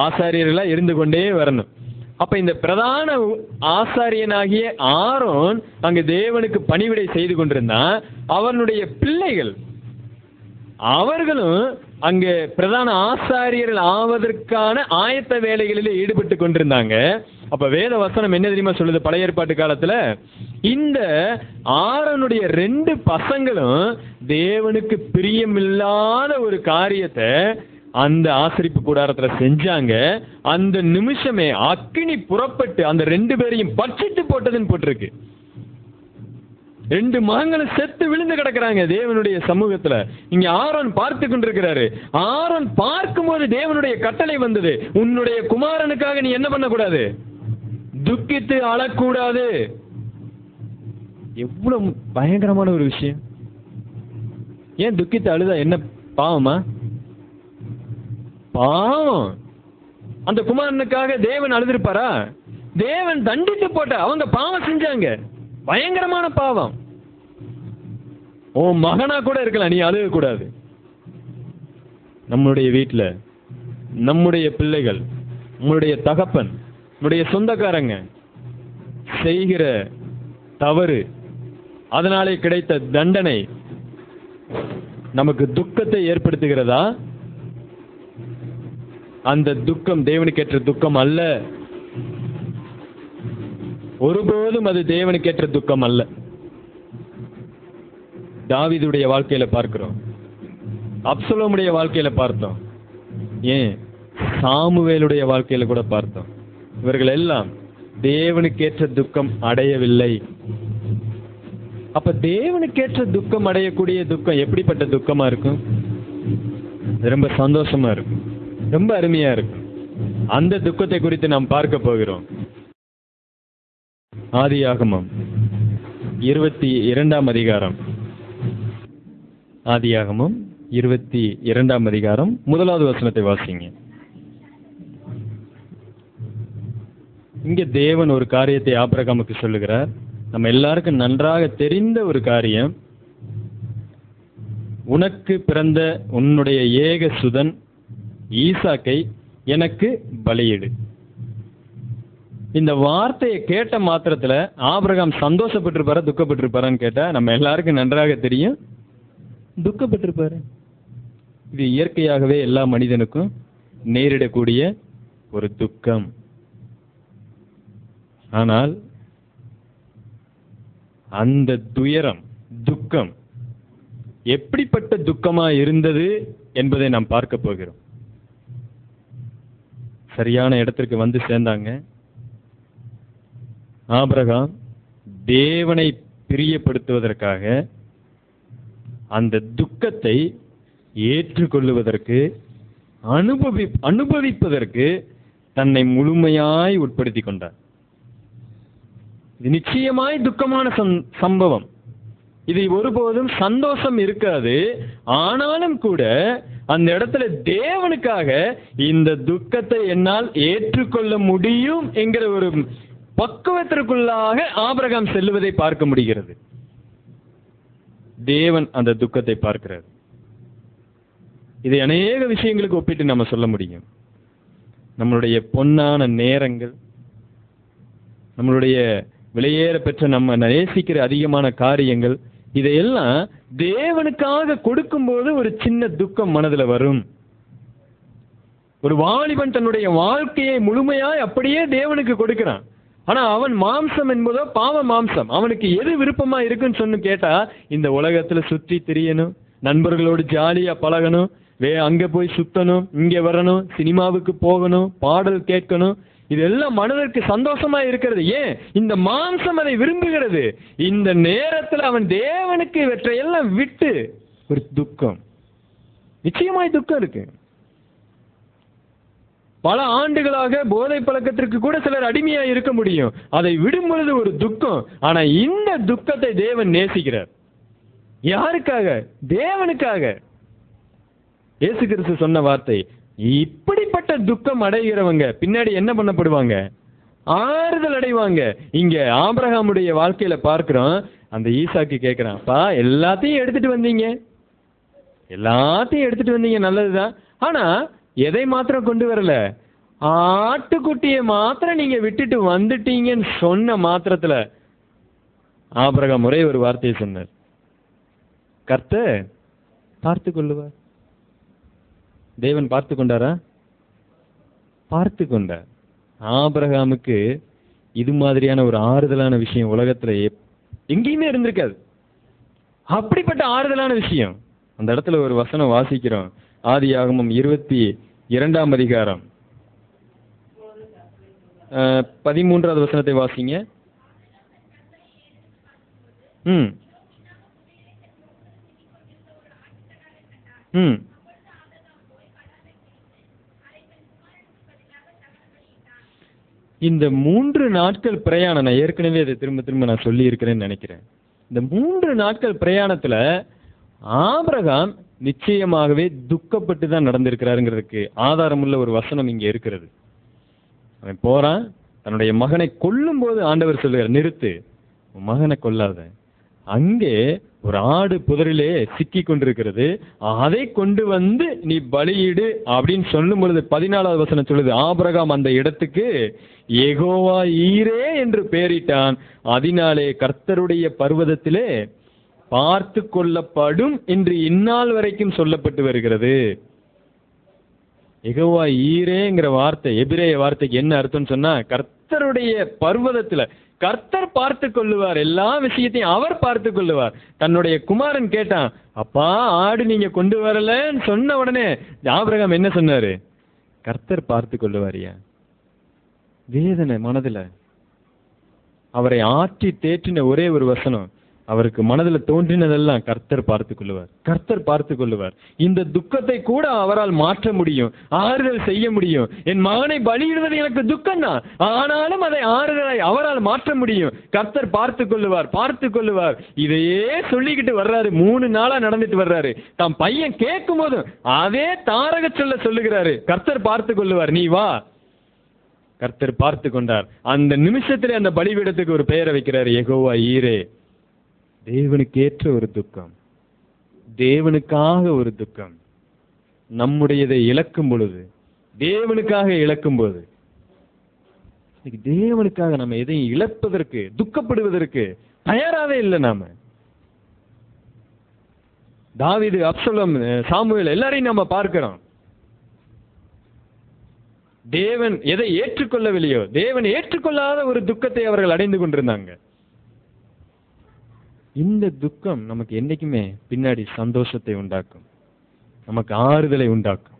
ஆசாரியர்களா இருந்து கொண்டே வரணும். அப்ப இந்த பிரதான ஆசாரியனாகிய ஆரோன் அங்கு தேவனுக்கு பணிவிடை செய்து கொண்டிருந்தான். அவனுடைய பிள்ளைகள் அவர்களும் அங்கு பிரதான ஆசாரியர்கள் ஆவதற்கான ஆயத்த வேலைகளில் ஈடுபட்டு கொண்டிருந்தாங்க. அப்ப வேத வசனம் என்ன தெரியுமா சொல்லுது? பழைய ஏற்பாட்டு காலத்துல இந்த ஆரோனுடைய 2 பசங்களும் தேவனுக்கு பிரியமில்லாத ஒரு காரியத்தை அந்த ஆசரிப்பு கூடாரத்துல செஞ்சாங்க. அந்த நிமிஷமே அக்கினி புறப்பட்டு அந்த 2 பேரையும் பட்சித்து போட்டதுன்னு போட்டிருக்கு. 2 மகங்களும் செத்து விழுந்து கிடக்குறாங்க தேவனுடைய சமூகத்துல. இங்க ஆரோன் பார்த்து கொண்டிருக்கிறாரு. ஆரோன் பார்க்கும்போது தேவனுடைய கட்டளை வந்தது, உன்னுடைய குமாரனுக்காக நீ என்ன பண்ணக்கூடாது? துக்கித்து அழக்கூடாது. எவ்வளவு பயங்கரமான ஒரு விஷயம். ஏன் துக்கித்து அழுதா என்ன பாவமா? பாவம். அந்த குமாரனுக்காக தேவன் அழுதிருப்பாரா? தேவன் தண்டித்து போட்ட, அவங்க பாவம் செஞ்சாங்க, பயங்கரமான பாவம். உன் மகனா கூட இருக்கலாம், நீ அழுக கூடாது. நம்முடைய வீட்டுல நம்முடைய பிள்ளைகள், நம்முடைய தகப்பன், நம்முடைய சொந்தக்காரங்க செய்கிற தவறு, அதனாலே கிடைத்த தண்டனை நமக்கு துக்கத்தை ஏற்படுத்துகிறதா? அந்த துக்கம் தேவனுக்கேற்ற துக்கம் அல்ல. ஒருபோதும் அது தேவனுக்கேற்ற துக்கம் அல்ல. தாவீதுடைய வாழ்க்கையில பார்க்கிறோம், அப்சலோமுடைய வாழ்க்கையில பார்த்தோம், ஏன் சாமுவேலுடைய வாழ்க்கையில கூட பார்த்தோம். இவர்கள் எல்லாம் தேவனுக்கேற்ற துக்கம் அடையவில்லை. அப்ப தேவனுக்கேற்ற துக்கம் அடையக்கூடிய துக்கம் எப்படிப்பட்ட துக்கமா இருக்கும்? ரொம்ப சந்தோஷமா இருக்கும், ரொம்ப அருமையா இருக்கும். அந்த துக்கத்தை குறித்து நாம் பார்க்க போகிறோம். ஆதியாகமம் 22ஆம் அதிகாரம். ஆதியாகமம் 22ஆம் அதிகாரம் 1வது வசனத்தை வாசிங்க. இங்க தேவன் ஒரு காரியத்தை ஆபிரகாமுக்கு சொல்லுகிறார். நம்ம எல்லாருக்கும் நன்றாக தெரிந்த ஒரு காரியம். உனக்கு பிறந்த உன்னுடைய ஏக சுதன் ஈசாக்கை எனக்கு பலியிடு. இந்த வார்த்தையை கேட்ட மாத்திரத்துல ஆபிரகாம் சந்தோஷப்பட்டிருப்பாரா துக்கப்பட்டிருப்பாரான்னு கேட்டா நம்ம எல்லாருக்கும் நன்றாக தெரியும், துக்கப்பட்டிருப்பாரு. இது இயற்கையாகவே எல்லா மனிதனுக்கும் நேரிடக்கூடிய ஒரு துக்கம். ஆனால் அந்த துயரம், துக்கம் எப்படிப்பட்ட துக்கமா இருந்தது என்பதை நாம் பார்க்க போகிறோம். சரியான இடத்திற்கு வந்து சேர்ந்தாங்க. ஆபிரகாம் தேவனை பிரியப்படுத்துவதற்காக அந்த துக்கத்தை ஏற்றுக்கொள்ளுவதற்கு அனுபவிப்பதற்கு தன்னை முழுமையாய் உட்படுத்திக் கொண்டார். இது நிச்சயமாய் துக்கமான சம்பவம். இது ஒருபோதும் சந்தோஷம் இருக்காது. ஆனாலும் கூட அந்த இடத்துல தேவனுக்காக இந்த துக்கத்தை என்னால் ஏற்றுக்கொள்ள முடியும் என்கிற ஒரு பக்குவத்திற்குள்ளாக ஆபிரகாம் செல்லுவதை பார்க்க முடிகிறது. தேவன் அந்த துக்கத்தை பார்க்கிறார். இதை அநேக விஷயங்களுக்கு ஒப்பிட்டு நம்ம சொல்ல முடியும். நம்மளுடைய பொன்னான நேரங்கள், நம்மளுடைய விலையேற பெற்ற நம்ம நேசிக்கிற அதிகமான காரியங்கள், இதையெல்லாம் தேவனுக்காக கொடுக்கும்போது ஒரு சின்ன துக்கம் மனதில் வரும். ஒரு வாலிபன் தன்னுடைய வாழ்க்கையை முழுமையாய் அப்படியே தேவனுக்கு கொடுக்கிறான். ஆனா அவன் மாம்சம் என்பதோ பாவ மாம்சம். அவனுக்கு எது விருப்பமா இருக்குன்னு சொன்னு கேட்டா, இந்த உலகத்துல சுற்றி திரியணும், நண்பர்களோடு ஜாலியா பழகணும், அங்க போய் சுத்தணும், இங்க வரணும், சினிமாவுக்கு போகணும், பாடல் கேட்கணும், இதெல்லாம் மனதிற்கு சந்தோஷமா இருக்கிறது. ஏன்? இந்த மாம்சம் அதை விரும்புகிறது. இந்த நேரத்தில் அவன் தேவனுக்கு இவற்றையெல்லாம் விட்டு ஒரு துக்கம், நிச்சயமாய் துக்கம் இருக்கு. பல ஆண்டுகளாக போதை பழக்கத்திற்கு கூட சிலர் அடிமையா இருக்க முடியும். அதை விடும் பொழுது ஒரு துக்கம். ஆனா இந்த துக்கத்தை தேவன் நேசிக்கிறார். யாருக்காக? தேவனுக்காக. இயேசு கிறிஸ்து சொன்ன வார்த்தை, இப்படிப்பட்ட துக்கம் அடைகிறவங்க பின்னாடி என்ன பண்ணப்படுவாங்க? ஆறுதல் அடைவாங்க. இங்க ஆபிரகாமுடைய வாழ்க்கையில பார்க்கிறோம். அந்த ஈசாக்கு கேட்கிறான், அப்பா எல்லாத்தையும் எடுத்துட்டு வந்தீங்க, எல்லாத்தையும் எடுத்துட்டு வந்தீங்க, நல்லதுதான். ஆனா எதை மாத்திரம் கொண்டு வரல? ஆட்டுக்குட்டியை மாத்திரம் நீங்க விட்டுட்டு வந்துட்டீங்கன்னு சொன்ன மாத்திரத்துல ஆபிரகாம் ஒரே ஒரு வார்த்தையை சொன்னார், கர்த்தர் பார்த்து கொள்ளுவார். தேவன் பார்த்து கொண்டாரா? பார்த்து கொண்டார். ஆபிரகாமுக்கு இது மாதிரியான ஒரு ஆறுதலான விஷயம் உலகத்துல எங்கேயுமே இருந்திருக்காது. அப்படிப்பட்ட ஆறுதலான விஷயம். அந்த இடத்துல ஒரு வசனம் வாசிக்கிறோம். ஆதியாகமம் 22ஆம் அதிகாரம் 13வது வசனத்தை வாசிங்க. இந்த 3 நாட்கள் பிரயாணம், நான் ஏற்கனவே அதை திரும்ப நான் சொல்லி இருக்கிறேன்னு நினைக்கிறேன். இந்த 3 நாட்கள் பிரயாணத்துல ஆபிரகாம் நிச்சயமாகவே துக்கப்பட்டு தான் நடந்திருக்கிறாருங்கிறதுக்கு ஆதாரமுள்ள ஒரு வசனம் இங்க இருக்கிறது. அவன் போறான், தன்னுடைய மகனை கொல்லும் போது ஆண்டவர் சொல்லுகிறார், நிறுத்து, உன் மகனை கொல்லாத. அங்கே ஒரு ஆடு புதரிலே சிக்கி கொண்டிருக்கிறது, அதை கொண்டு வந்து நீ பலியிடு அப்படின்னு சொல்லும் பொழுது 14வது வசனம் சொல்லுது, ஆபிரகாம் அந்த இடத்துக்கு யெகோவா ஈரே என்று பெயரிட்டான். அதனாலே கர்த்தருடைய பர்வதத்திலே பார்த்து கொள்ளப்படும் என்று இந்நாள் வரைக்கும் சொல்லப்பட்டு வருகிறது. யெகோவா ஈரேங்கிற வார்த்தை, எபிரேய வார்த்தைக்கு என்ன அர்த்தம்னு சொன்னா, கர்த்தருடைய பர்வதத்துல கர்த்தர் பார்த்து கொள்ளுவார், எல்லா விஷயத்தையும் அவர் பார்த்து கொள்ளுவார். தன்னுடைய குமாரன் கேட்டான், அப்பா ஆடு நீங்க கொண்டு வரலன்னு சொன்ன உடனே ஆபிரகாம் என்ன சொன்னாரு? கர்த்தர் பார்த்து கொள்ளுவாரியா? வேதனை மனதுல அவரை ஆற்றி தேற்றின ஒரே ஒரு வசனம், அவருக்கு மனதில் தோன்றினதெல்லாம் கர்த்தர் பார்த்து கொள்ளுவார், கர்த்தர் பார்த்து கொள்ளுவார். இந்த துக்கத்தை கூட அவரால் மாற்ற முடியும், ஆறுதல் செய்ய முடியும். என் மகனை பலியிடுவது எனக்கு துக்கம் தான், ஆனாலும் அதை ஆறுதலாய் அவரால் மாற்ற முடியும். கர்த்தர் பார்த்து கொள்ளுவார், பார்த்து கொள்ளுவார். இதையே சொல்லிக்கிட்டு வர்றாரு. 3 நாளா நடந்துட்டு வர்றாரு. தம் பையன் கேட்கும் போதும் அதே தாரக சொல்லுகிறாரு, கர்த்தர் பார்த்து கொள்ளுவார், நீ வா. கர்த்தர் பார்த்து கொண்டார். அந்த நிமிஷத்திலே அந்த பலிபீடத்துக்கு ஒரு பெயரை வைக்கிறார், யெகோவா ஈரே. தேவனுக்கு ஏற்ற ஒரு துக்கம், தேவனுக்காக ஒரு துக்கம். நம்முடையதை இழக்கும் பொழுது, தேவனுக்காக இழக்கும் போது, தேவனுக்காக நம்ம எதையும் இழப்பதற்கு, துக்கப்படுவதற்கு தயாராகவே இல்லை. நாம தாவீது, அப்சலோம், சாமுவேல் எல்லாரையும் நம்ம பார்க்கிறோம். தேவன் எதை ஏற்றுக்கொள்ளவில்லையோ, தேவன் ஏற்றுக்கொள்ளாத ஒரு துக்கத்தை அவர்கள் அடைந்து கொண்டிருந்தாங்க. இந்த துக்கம் நமக்கு என்னைக்குமே பின்னாடி சந்தோஷத்தை உண்டாக்கும், நமக்கு ஆறுதலை உண்டாக்கும்.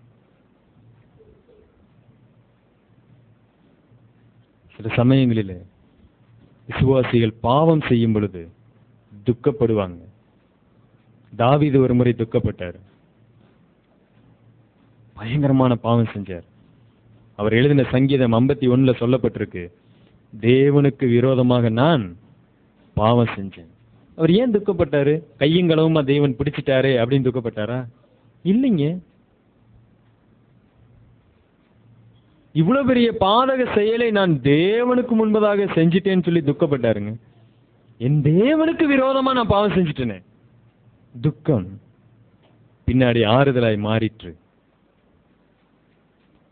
சில சமயங்களில் விசுவாசிகள் பாவம் செய்யும் பொழுது துக்கப்படுவாங்க. தாவீது ஒரு முறை துக்கப்பட்டார். பயங்கரமான பாவம் செஞ்சார். அவர் எழுதின சங்கீதம் 51 சொல்லப்பட்டிருக்கு, தேவனுக்கு விரோதமாக நான் பாவம் செஞ்சேன். அவர் ஏன் துக்கப்பட்டாரு? கையுங்களவுமா தேவன் பிடிச்சிட்டாரே அப்படின்னு துக்கப்பட்டாரா? இல்லைங்க. இவ்வளவு பெரிய பாதக செயலை நான் தேவனுக்கு முன்பதாக செஞ்சிட்டேன்னு சொல்லி துக்கப்பட்டாருங்க. என் தேவனுக்கு விரோதமா நான் பாவம் செஞ்சுட்டேனே. துக்கம் பின்னாடி ஆறுதலாய் மாறிற்று.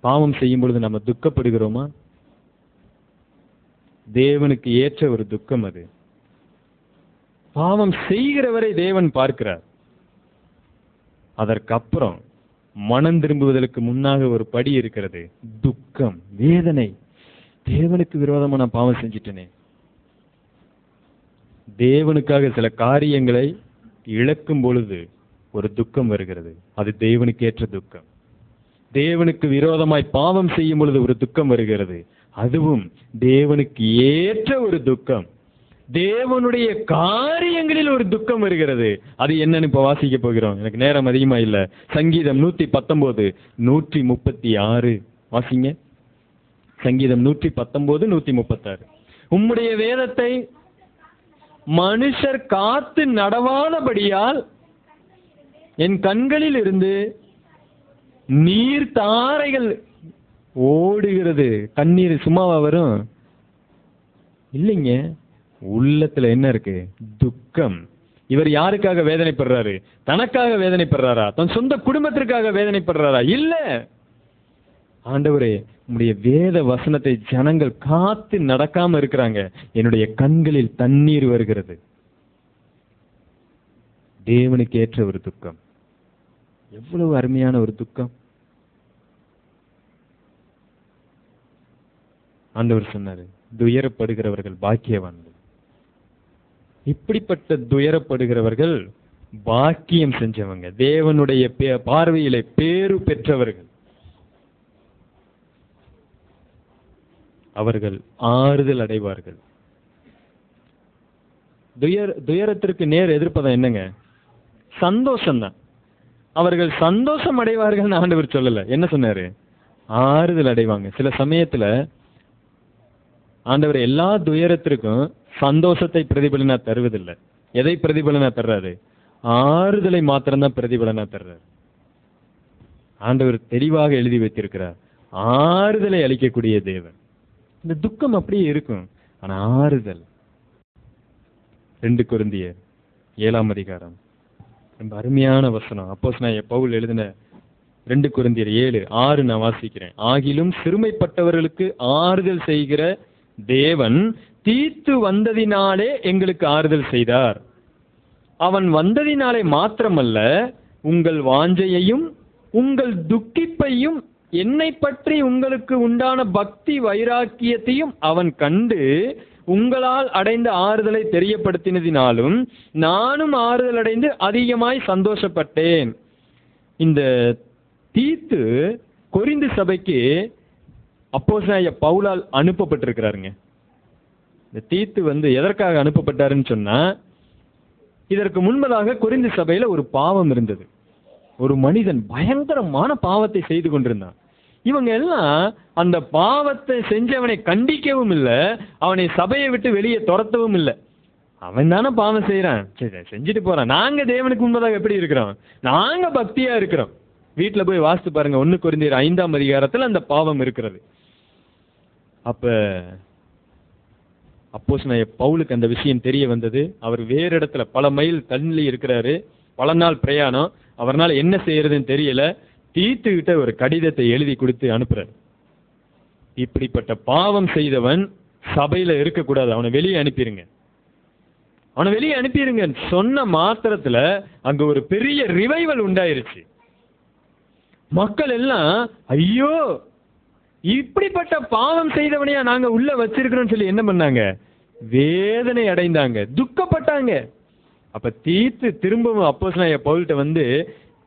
பாவம் செய்யும் பொழுது நம்ம துக்கப்படுகிறோமா? தேவனுக்கு ஏற்ற ஒரு துக்கம் அது. பாவம் செய்கிறவரை தேவன் பார்க்கிறார். அதற்கப்புறம் மனம் திரும்புவதற்கு முன்னாக ஒரு படி இருக்கிறது, துக்கம், வேதனை. தேவனுக்கு விரோதமா நான் பாவம் செஞ்சிட்டேனே. தேவனுக்காக சில காரியங்களை இழக்கும் பொழுது ஒரு துக்கம் வருகிறது. அது தேவனுக்கு ஏற்ற துக்கம். தேவனுக்கு விரோதமாய் பாவம் செய்யும் பொழுது ஒரு துக்கம் வருகிறது. அதுவும் தேவனுக்கு ஏற்ற ஒரு துக்கம். தேவனுடைய காரியங்களில் ஒரு துக்கம் வருகிறது. அது என்னன்னு இப்ப வாசிக்க போகிறோம். எனக்கு நேரம் அதிகமா இல்ல. சங்கீதம் 119, 136 வாசிங்க. சங்கீதம் 119, 136. உம்முடைய வேதத்தை மனுஷர் காத்து நடவாதபடியால் என் கண்களில் இருந்து நீர் தாரைகள் ஓடுகிறது. கண்ணீர் சும்மாவா வரும்? இல்லைங்க. உள்ளத்துல என்ன இருக்கு? துக்கம். இவர் யாருக்காக வேதனைப்படுறாரு? தனக்காக வேதனைப்படுறாரா? தன் சொந்த குடும்பத்திற்காக வேதனைப்படுறாரா? இல்ல. ஆண்டவரே, உம்முடைய வேத வசனத்தை ஜனங்கள் காத்து நடக்காம இருக்கிறாங்க, என்னுடைய கண்களில் தண்ணீர் வருகிறது. தேவனுக்கு ஏற்ற ஒரு துக்கம். எவ்வளவு அருமையான ஒரு துக்கம். ஆண்டவர் சொன்னாரு, துயரப்படுகிறவர்கள் பாக்கியவான்கள். இப்படிப்பட்ட துயரப்படுகிறவர்கள் பாக்கியம் செஞ்சவங்க, தேவனுடைய பார்வையிலே பேரு பெற்றவர்கள். அவர்கள் ஆறுதல் அடைவார்கள். துயரத்திற்கு நேர் எதிர்ப்பதம் என்னங்க? சந்தோஷம்தான். அவர்கள் சந்தோஷம் அடைவார்கள் ஆண்டவர் சொல்லல. என்ன சொன்னாரு? ஆறுதல் அடைவாங்க. சில சமயத்துல ஆண்டவர் எல்லா துயரத்திற்கும் சந்தோஷத்தை பிரதிபலனா தருவதில்லை. எதை பிரதிபலனா தர்றாரு? ஆறுதலை மாத்திரம்தான் பிரதிபலனா தர்றாரு. ஆண்டவர் தெளிவாக எழுதி வைத்திருக்கிறார், ஆறுதலை அளிக்கக்கூடிய தேவன். இந்த துக்கம் அப்படியே இருக்கும், ஆனா ஆறுதல். 2 கொரிந்தியர் 7ஆம் அதிகாரம், ரொம்ப அருமையான வசனம். அப்போஸ்தலனாகிய பவுல் எழுதின 2 கொரிந்தியர் 7:6 நான் வாசிக்கிறேன். ஆகிலும் சிறுமைப்பட்டவர்களுக்கு ஆறுதல் செய்கிற தேவன் தீத்து வந்ததினாலே எங்களுக்கு ஆறுதல் செய்தார். அவன் வந்ததினாலே மாத்திரமல்ல, உங்கள் வாஞ்சையையும் உங்கள் துக்கிப்பையும் என்னை பற்றி உங்களுக்கு உண்டான பக்தி வைராக்கியத்தையும் அவன் கண்டு உங்களால் அடைந்த ஆறுதலை தெரியப்படுத்தினதினாலும் நானும் ஆறுதல் அடைந்து அதிகமாய் சந்தோஷப்பட்டேன். இந்த தீத்து கொரிந்து சபைக்கு அப்போஸ்தலனாகிய பவுலால் அனுப்பப்பட்டிருக்கிறாருங்க. இந்த தீத்து எதற்காக அனுப்பப்பட்டாருன்னு சொன்னா, இதற்கு முன்பதாக கொரிந்து சபையில ஒரு பாவம் இருந்தது. ஒரு மனிதன் பயங்கரமான பாவத்தை செய்து கொண்டிருந்தான். இவங்க எல்லாம் அந்த பாவத்தை செஞ்சவனை கண்டிக்கவும் இல்லை, அவனை சபையை விட்டு வெளியே துரத்தவும் இல்லை. அவன் தானே பாவம் செய்யறான், சரி செஞ்சுட்டு போறான். நாங்க தேவனுக்கு முன்பதாக எப்படி இருக்கிறோம்? நாங்க பக்தியா இருக்கிறோம். வீட்டுல போய் வாசித்து பாருங்க, 1 கொரிந்தியர் 5ஆம் அதிகாரத்துல அந்த பாவம் இருக்கிறது. அப்ப அப்போஸ்தலனாகிய பவுலுக்கு அந்த விஷயம் தெரிய வந்தது. அவர் வேறு இடத்துல பல மைல் தள்ளி இருக்கிறாரு, பல நாள் பிரயாணம். அவரால் என்ன செய்யறதுன்னு தெரியல. தீத்துக்கிட்ட ஒரு கடிதத்தை எழுதி கொடுத்து அனுப்புறாரு. இப்படிப்பட்ட பாவம் செய்தவன் சபையில இருக்கக்கூடாது, அவனை வெளியே அனுப்பிடுங்க, அவனை வெளியே அனுப்பிடுங்க சொன்ன மாத்திரத்துல அங்க ஒரு பெரிய ரிவைவல் உண்டாயிருச்சு. மக்கள் எல்லாம் ஐயோ இப்படிப்பட்ட பாவம் செய்தவனையா நாங்க உள்ள வச்சிருக்கிறோம் சொல்லி என்ன பண்ணாங்க? வேதனை அடைந்தாங்க, துக்கப்பட்டாங்க. அப்ப தீத்து திரும்பவும் அப்போஸ்தலனாகிய பவுல்கிட்ட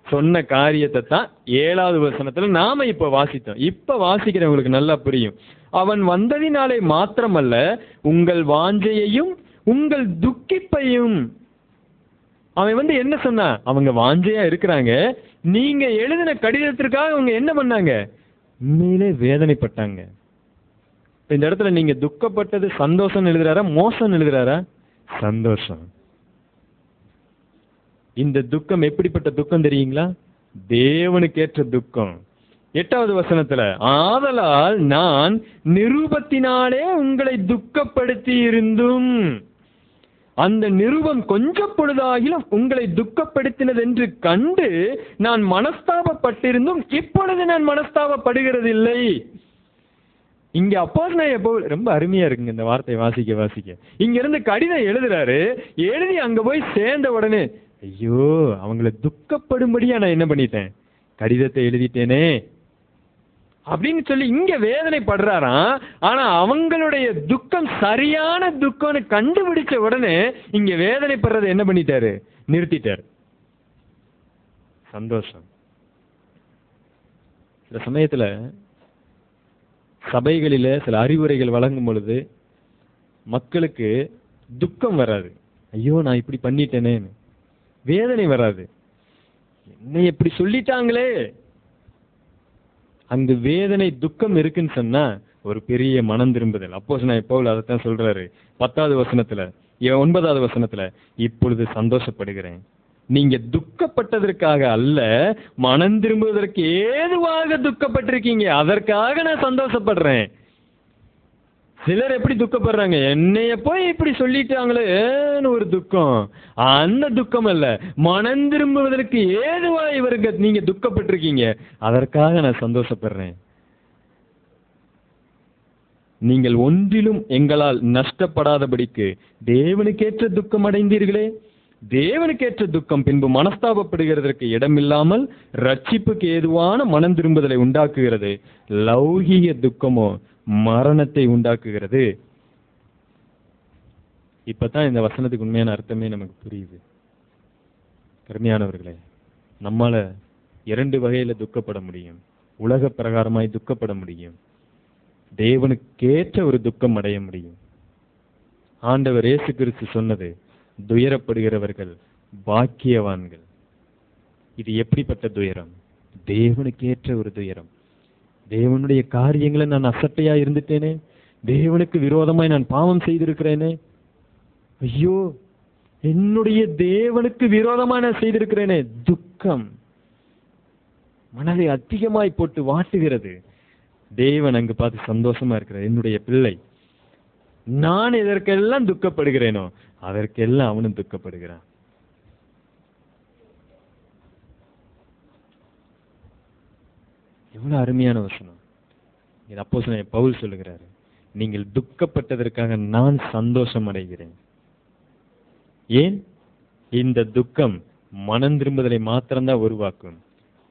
சொன்ன காரியத்தை தான் 7வது வசனத்துல நாம இப்ப வாசித்தோம். இப்ப வாசிக்கிறவங்களுக்கு நல்லா புரியும். அவன் வந்ததினாலே மாத்திரமல்ல, உங்கள் வாஞ்சையையும் உங்கள் துக்கிப்பையும். அவன் என்ன சொன்னா, அவங்க வாஞ்சையா இருக்கிறாங்க, நீங்க எழுதின கடிதத்திற்காக அவங்க என்ன பண்ணாங்க, உண்மையிலே வேதனைப்பட்டாங்க. இந்த இடத்துல நீங்க துக்கப்பட்டது சந்தோஷம் எழுதுறாரா மோசம் எழுதுறாரா? சந்தோஷம். இந்த துக்கம் எப்படிப்பட்ட துக்கம் தெரியுங்களா? தேவனுக்கேற்ற துக்கம். 8வது வசனத்துல, ஆதலால் நான் நிருபத்தினாலே உங்களை துக்கப்படுத்தி இருந்தும், அந்த நிருபம் கொஞ்சம் பொழுதாகிலும் உங்களை துக்கப்படுத்தினது என்று கண்டு நான் மனஸ்தாபப்பட்டிருந்தும் இப்பொழுது நான் மனஸ்தாபப்படுகிறதில்லை. இங்க அப்போஸ்தலனாகிய பவுல் ரொம்ப அருமையா இருக்குங்க இந்த வார்த்தை வாசிக்க வாசிக்க. இங்க இருந்து கடிதம் எழுதுறாரு, எழுதி அங்க போய் சேர்ந்த உடனே, ஐயோ அவங்களை துக்கப்படும்படியா நான் என்ன பண்ணிட்டேன், கடிதத்தை எழுதிட்டேனே அப்படின்னு சொல்லி இங்க வேதனைப்படுறாராம். ஆனா அவங்களுடைய துக்கம் சரியான துக்கம்னு கண்டுபிடிச்ச உடனே இங்க வேதனைப்படுறதை என்ன பண்ணிட்டாரு, நிறுத்திட்டாரு. சந்தோஷம். சில சமயத்துல சபைகளில சில அறிவுரைகள் வழங்கும் பொழுது மக்களுக்கு துக்கம் வராது, ஐயோ நான் இப்படி பண்ணிட்டேனே, வேதனை வராது, என்ன இப்படி சொல்லிட்டாங்களே. அங்கு வேதனை துக்கம் இருக்குன்னு சொன்னா ஒரு பெரிய மனம் திரும்புதல். அப்போஸ்தலனாகிய பவுல் அதைத்தான் சொல்றாரு 10வது வசனத்துல 9வது வசனத்துல, இப்பொழுது சந்தோஷப்படுகிறேன், நீங்க துக்கப்பட்டதற்காக அல்ல, மனம் திரும்புவதற்கு ஏதுவாக துக்கப்பட்டிருக்கீங்க, அதற்காக நான் சந்தோஷப்படுறேன். சிலர் எப்படி துக்கப்படுறாங்க, என்னைய போய் இப்படி சொல்லிட்டாங்களேன்னு ஒரு துக்கம். அந்த துக்கம் அல்ல, மனம் திரும்புவதற்கு ஏதுவா இவருக்கு நீங்க துக்கப்பட்டிருக்கீங்க, அதற்காக நான் சந்தோஷப்படுறேன். நீங்கள் ஒன்றிலும் எங்களால் நஷ்டப்படாதபடிக்கு தேவனுக்கேற்ற துக்கம் அடைந்தீர்களே. தேவனுக்கேற்ற துக்கம் பின்பு மனஸ்தாபப்படுகிறதற்கு இடமில்லாமல் ரட்சிப்புக்கு ஏதுவான மனம் திரும்புதலை உண்டாக்குகிறது. லௌகீக துக்கமோ மரணத்தை உண்டாக்குகிறது. இப்பதான் இந்த வசனத்துக்கு உண்மையான அர்த்தமே நமக்கு புரியுது. கருமையானவர்களே, நம்மால 2 வகையில துக்கப்பட முடியும். உலக பிரகாரமாய் துக்கப்பட முடியும், தேவனுக்கேற்ற ஒரு துக்கம் அடைய முடியும். ஆண்டவர் இயேசு கிறிஸ்து சொன்னது, துயரப்படுகிறவர்கள் பாக்கியவான்கள். இது எப்படிப்பட்ட துயரம்? தேவனுக்கேற்ற ஒரு துயரம். தேவனுடைய காரியங்களை நான் அசட்டையா இருந்துட்டேனே, தேவனுக்கு விரோதமாய் நான் பாவம் செய்திருக்கிறேனே, ஐயோ என்னுடைய தேவனுக்கு விரோதமா நான் செய்திருக்கிறேனே. துக்கம் மனதை அதிகமாய் போட்டு வாட்டுகிறது. தேவன் அங்கு பார்த்து சந்தோஷமா இருக்கிறார், என்னுடைய பிள்ளை. நான் எதற்கெல்லாம் துக்கப்படுகிறேனோ அதற்கெல்லாம் அவனும் துக்கப்படுகிறான். எவ்வளவு அருமையான வசனம் இது. அப்போஸ்தலனாகிய பவுல் சொல்லுகிறாரு, நீங்கள் துக்கப்பட்டதற்காக நான் சந்தோஷம் அடைகிறேன். ஏன்? இந்த துக்கம் மனம் திரும்புதலை மாத்திரம்தான் உருவாக்கும்.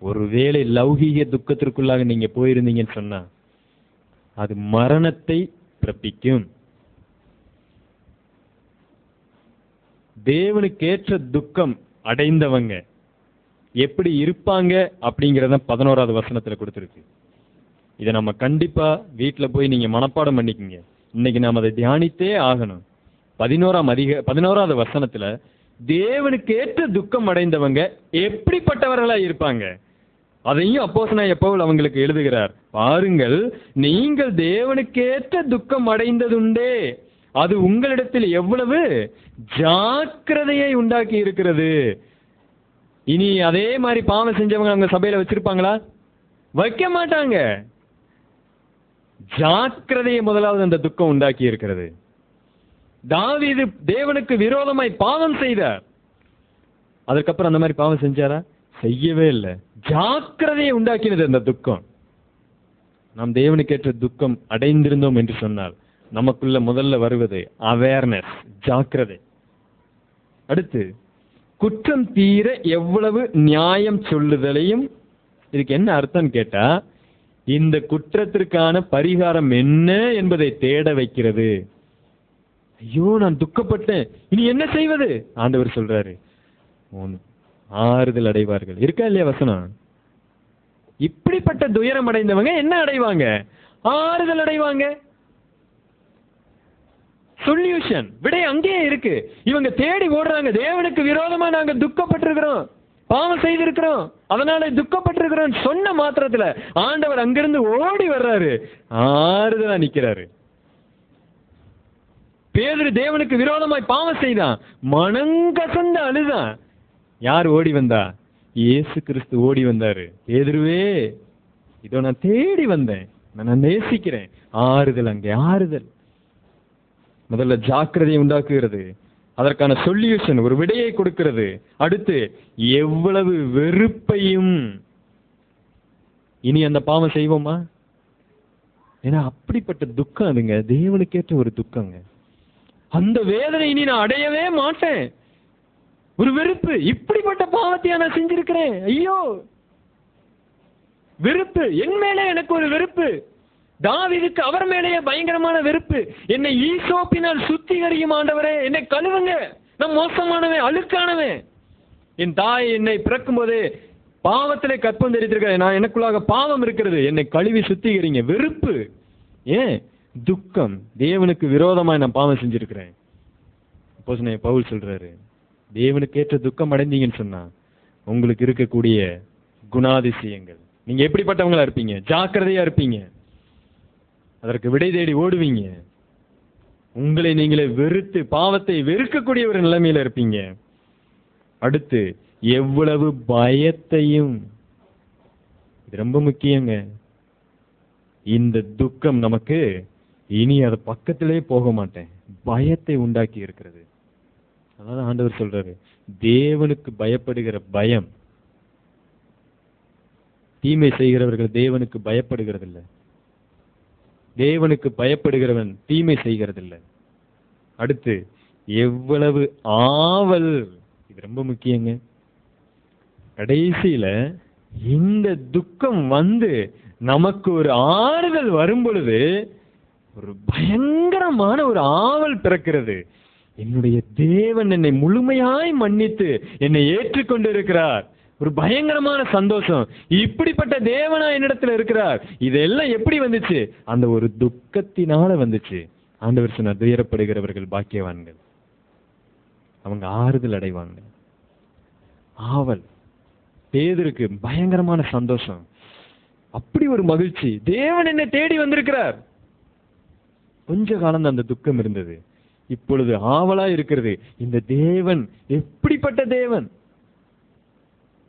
ஒருவேளை லௌகீக துக்கத்திற்குள்ளாக நீங்க போயிருந்தீங்கன்னு சொன்னா அது மரணத்தை பிறப்பிக்கும். தேவனுக்கேற்ற துக்கம் அடைந்தவங்க எப்படி இருப்பாங்க அப்படிங்கறத 11வது வசனத்துல கொடுத்திருக்கு. இதை நம்ம கண்டிப்பா வீட்டுல போய் நீங்க மனப்பாடம் பண்ணிக்கங்க. இன்னைக்கு நாம அதை தியானித்தே ஆகணும். 11வது வசனத்துல தேவனுக்கேற்ற துக்கம் அடைந்தவங்க எப்படிப்பட்டவர்களா இருப்பாங்க அதையும் அப்போஸ்தலனாகிய பவுல் அவங்களுக்கு எழுதுகிறார். பாருங்கள், நீங்கள் தேவனுக்கேற்ற துக்கம் அடைந்ததுண்டே, அது உங்களிடத்தில் எவ்வளவு ஜாக்கிரதையை உண்டாக்கி இருக்கிறது. இனி அதே மாதிரி பாவம் செஞ்சவங்க அவங்க சபையில வச்சிருப்பாங்களா? வைக்க மாட்டாங்க. ஜாக்கிரதையை முதலாவது அந்த துக்கம் உண்டாக்கி இருக்கிறது. தாவீது தேவனுக்கு விரோதமாய் பாவம் செய்தார். அதுக்கப்புறம் அந்த மாதிரி பாவம் செஞ்சாரா? செய்யவே இல்லை. ஜாக்கிரதையை உண்டாக்கினது அந்த துக்கம். நாம் தேவனுக்கேற்ற துக்கம் அடைந்திருந்தோம் என்று சொன்னால் நமக்குள்ள முதல்ல வருவது அவேர்னஸ், ஜாக்கிரதை. அடுத்து குற்றம் தீர எவ்வளவு நியாயம் சொல்லுதலையும். இதுக்கு என்ன அர்த்தம் கேட்டா, இந்த குற்றத்திற்கான பரிகாரம் என்ன என்பதை தேட வைக்கிறது. ஐயோ நான் துக்கப்பட்டேன், இனி என்ன செய்வது? ஆண்டவர் சொல்றாரு, ஆறுதல் அடைவார்கள். இருக்கா இல்லையா வசனம்? இப்படிப்பட்ட துயரம் அடைந்தவங்க என்ன அடைவாங்க? ஆறுதல் அடைவாங்க. சொல்யூஷன், விடை அங்கேயே இருக்கு. இவங்க தேடி ஓடுறாங்க. தேவனுக்கு விரோதமா நாங்க துக்கப்பட்டிருக்கிறோம், பாவம் செய்திருக்கிறோம், அதனால துக்கப்பட்டிருக்கிறோம் சொன்ன மாத்திரத்துல ஆண்டவர் அங்கிருந்து ஓடி வர்றாரு, ஆறுதலா நிக்கிறாரு. பேதுரு தேவனுக்கு விரோதமாய் பாவம் செய்தான், மனங்கசந்த அழுதான். யார் ஓடி வந்தா? இயேசு கிறிஸ்து ஓடி வந்தாரு. பேதுருவே, இதோ நான் தேடி வந்தேன், நான் நேசிக்கிறேன். ஆறுதல், அங்கே ஆறுதல். முதல்ல ஜாக்கிரதையை உண்டாக்குகிறது, அதற்கான சொல்யூஷன், ஒரு விடையை கொடுக்கிறது. அடுத்து எவ்வளவு வெறுப்பையும். இனி அந்த பாவம் செய்வோமா? ஏன்னா அப்படிப்பட்ட துக்கம் அதுங்க, தேவனுக்கேற்ற ஒரு துக்கங்க. அந்த வேதனை இனி நான் அடையவே மாட்டேன். ஒரு வெறுப்பு, இப்படிப்பட்ட பாவத்தையா நான் செஞ்சிருக்கிறேன், ஐயோ வெறுப்பு. என் மேலே எனக்கு ஒரு வெறுப்பு. தாவீதுக்கு அவர் மேலேயே பயங்கரமான வெறுப்பு. என்னை ஈசோப்பினால் சுத்திகரியும் ஆண்டவரே, என்னை கழுவுங்க, நான் மோசமானவன், அழுக்கானவன். என் தாய் என்னை பிறக்கும் போதே பாவத்திலே கற்பம் தெரித்திருக்கிறேன், நான் எனக்குள்ளாக பாவம் இருக்கிறது, என்னை கழுவி சுத்திகரிங்க. வெறுப்பு. ஏன்? துக்கம். தேவனுக்கு விரோதமாய் நான் பாவம் செஞ்சிருக்கிறேன். அப்போஸ்தலன் பவுல் சொல்றாரு, தேவனுக்கு ஏற்ற துக்கம் அடைந்தீங்கன்னு சொன்னா உங்களுக்கு இருக்கக்கூடிய குணாதிசயங்கள், நீங்க எப்படிப்பட்டவங்களா இருப்பீங்க? ஜாக்கிரதையா இருப்பீங்க, அதற்கு விடை தேடி ஓடுவீங்க, உங்களை நீங்களே வெறுத்து பாவத்தை வெறுக்கக்கூடிய ஒரு நிலைமையில இருப்பீங்க. அடுத்து எவ்வளவு பயத்தையும். இது ரொம்ப முக்கியங்க. இந்த துக்கம் நமக்கு இனி அது பக்கத்திலே போக மாட்டேன், பயத்தை உண்டாக்கி இருக்கிறது. அதாவது ஆண்டவர் சொல்றாரு, தேவனுக்கு பயப்படுகிற பயம். தீமை செய்கிறவர்கள் தேவனுக்கு பயப்படுகிறது இல்லை, தேவனுக்கு பயப்படுகிறவன் தீமை செய்கிறதில்லை. அடுத்து எவ்வளவு ஆவல். இது ரொம்ப முக்கியங்க. கடைசியில இந்த துக்கம் வந்து நமக்கு ஒரு ஆறுதல் வரும் பொழுது ஒரு பயங்கரமான ஒரு ஆவல் பிறக்கிறது. என்னுடைய தேவன் என்னை முழுமையாய் மன்னித்து என்னை ஏற்றுக்கொண்டு இருக்கிறார். ஒரு பயங்கரமான சந்தோஷம். இப்படிப்பட்ட தேவனா என்னிடத்துல இருக்கிறார். இதெல்லாம் எப்படி வந்துச்சு? அந்த ஒரு துக்கத்தினால வந்துச்சு. ஆண்டவர் சொன்னார், துயரப்படுகிறவர்கள் பாக்கியவான்கள், அவங்க ஆறுதல் அடைவாங்க. ஆவல். பேதுருக்கு பயங்கரமான சந்தோஷம், அப்படி ஒரு மகிழ்ச்சி. தேவன் என்னை தேடி வந்திருக்கிறார். கொஞ்ச காலம் அந்த துக்கம் இருந்தது, இப்பொழுது ஆவலா இருக்கிறது. இந்த தேவன் எப்படிப்பட்ட தேவன்.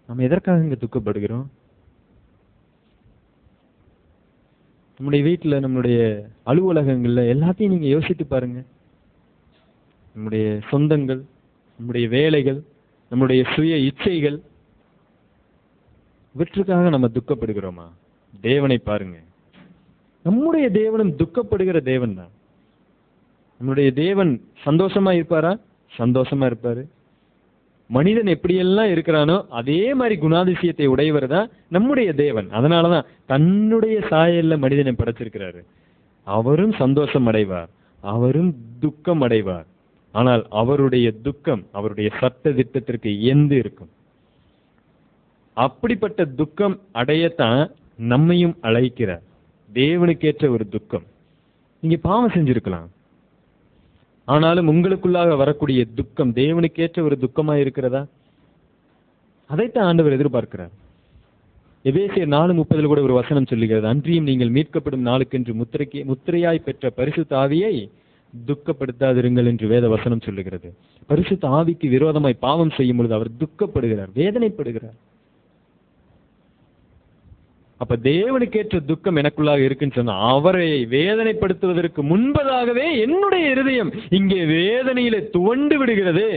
நம்ம எதற்காக இங்க துக்கப்படுகிறோம்? நம்முடைய வீட்டுல, நம்முடைய அலுவலகங்கள்ல எல்லாத்தையும் நீங்க யோசித்து பாருங்க. நம்முடைய சொந்தங்கள், நம்முடைய வேலைகள், நம்முடைய சுய இச்சைகள், இவற்றுக்காக நம்ம துக்கப்படுகிறோமா? தேவனை பாருங்க. நம்முடைய தேவனும் துக்கப்படுகிற தேவன் தான். நம்முடைய தேவன் சந்தோஷமா இருப்பாரா? சந்தோஷமா இருப்பாரு. மனிதன் எப்படியெல்லாம் இருக்கிறானோ அதே மாதிரி குணாதிசயத்தை உடையவர் தான் நம்முடைய தேவன். அதனாலதான் தன்னுடைய சாயல்ல மனிதனை படைச்சிருக்கிறாரு. அவரும் சந்தோஷம் அடைவார், அவரும் துக்கம் அடைவார். ஆனால் அவருடைய துக்கம் அவருடைய சட்ட திட்டத்திற்கு எந்து இருக்கும். அப்படிப்பட்ட துக்கம் அடையத்தான் நம்மையும் அழைக்கிறார். தேவனுக்கேற்ற ஒரு துக்கம். நீங்க பாவம் செஞ்சிருக்கலாம், ஆனாலும் உங்களுக்குள்ளாக வரக்கூடிய துக்கம் தேவனுக்கேற்ற ஒரு துக்கமா இருக்கிறதா? அதைத்தான் ஆண்டவர் எதிர்பார்க்கிறார். எபேசியர் 4:30 கூட ஒரு வசனம் சொல்லுகிறது, அன்றியும் நீங்கள் மீட்கப்படும் நாளுக்கென்று முத்திரையாய் பெற்ற பரிசுத்த ஆவியை துக்கப்படுத்தாதிருங்கள் என்று வேத வசனம் சொல்லுகிறது. பரிசுத்த ஆவிக்கு விரோதமாய் பாவம் செய்யும் பொழுது அவர் துக்கப்படுகிறார், வேதனைப்படுகிறார். அப்ப தேவனுக்கேற்ற துக்கம் எனக்குள்ளாக இருக்குன்னு சொன்னா, அவரை வேதனைப்படுத்துவதற்கு முன்பதாகவே என்னுடைய இருதயம் இங்கே வேதனையில துவண்டு விடுகிறது.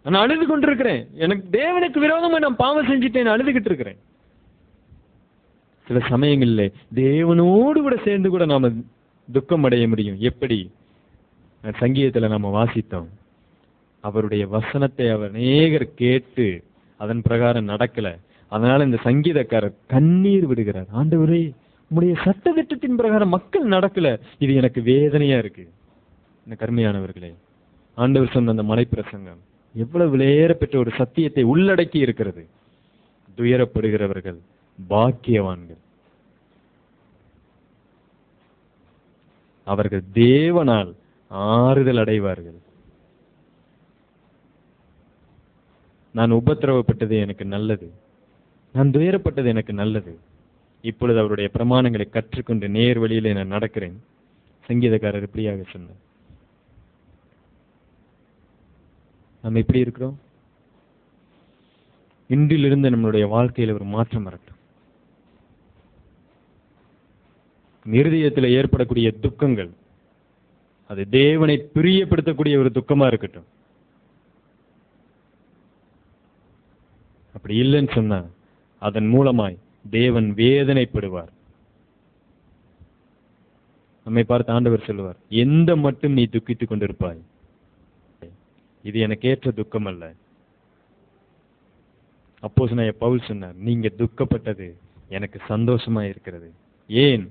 நான் அழுது கொண்டிருக்கிறேன், எனக்கு தேவனுக்கு விரோதமா நான் பாவம் செஞ்சுட்டேன், அழுதுகிட்டு இருக்கிறேன். சில சமயங்கள்ல தேவனோடு கூட சேர்ந்து கூட நாம துக்கம் அடைய முடியும். எப்படி? சங்கீதத்துல நாம வாசித்தோம், அவருடைய வசனத்தை அவர் அநேகர் கேட்டு அதன் பிரகாரம் நடக்கல. அதனால இந்த சங்கீதக்காரர் கண்ணீர் விடுகிறார். ஆண்டவரே, உம்முடைய சட்ட திட்டத்தின் பிரகாரம் மக்கள் நடக்கல, இது எனக்கு வேதனையா இருக்கு. இந்த கருமையானவர்களே, ஆண்டவர் சொன்ன அந்த மலை பிரசங்கம், எவ்வளவு விலையேற பெற்ற ஒரு சத்தியத்தை உள்ளடக்கி இருக்கிறது. துயரப்படுகிறவர்கள் பாக்கியவான்கள், அவர்கள் தேவனால் ஆறுதல் அடைவார்கள். நான் உபத்திரவப்பட்டது எனக்கு நல்லது, நான் துயரப்பட்டது எனக்கு நல்லது. இப்பொழுது அவருடைய பிரமாணங்களை கற்றுக்கொண்டு நேர் வழியிலே நான் நடக்கிறேன். சங்கீதக்காரர் இப்படியாக சொன்னார். நம்ம எப்படி இருக்கிறோம்? இன்றிலிருந்து நம்மளுடைய வாழ்க்கையில் ஒரு மாற்றம் வரட்டும். இருதயத்தில் ஏற்படக்கூடிய துக்கங்கள் அது தேவனை பிரியப்படுத்தக்கூடிய ஒரு துக்கமா இருக்கட்டும். அப்படி இல்லைன்னு சொன்னா அதன் மூலமாய் தேவன் வேதனைப்படுவார். நம்மை பார்த்து ஆண்டவர் சொல்லுவார், எந்த மட்டும் நீ துக்கித்துக் கொண்டிருப்பாய், இது எனக்கு ஏற்ற துக்கம் அல்ல. அப்போஸ்தலனாகிய பவுல் சொன்னார், நீங்க துக்கப்பட்டது எனக்கு சந்தோஷமா இருக்கிறது. ஏன்?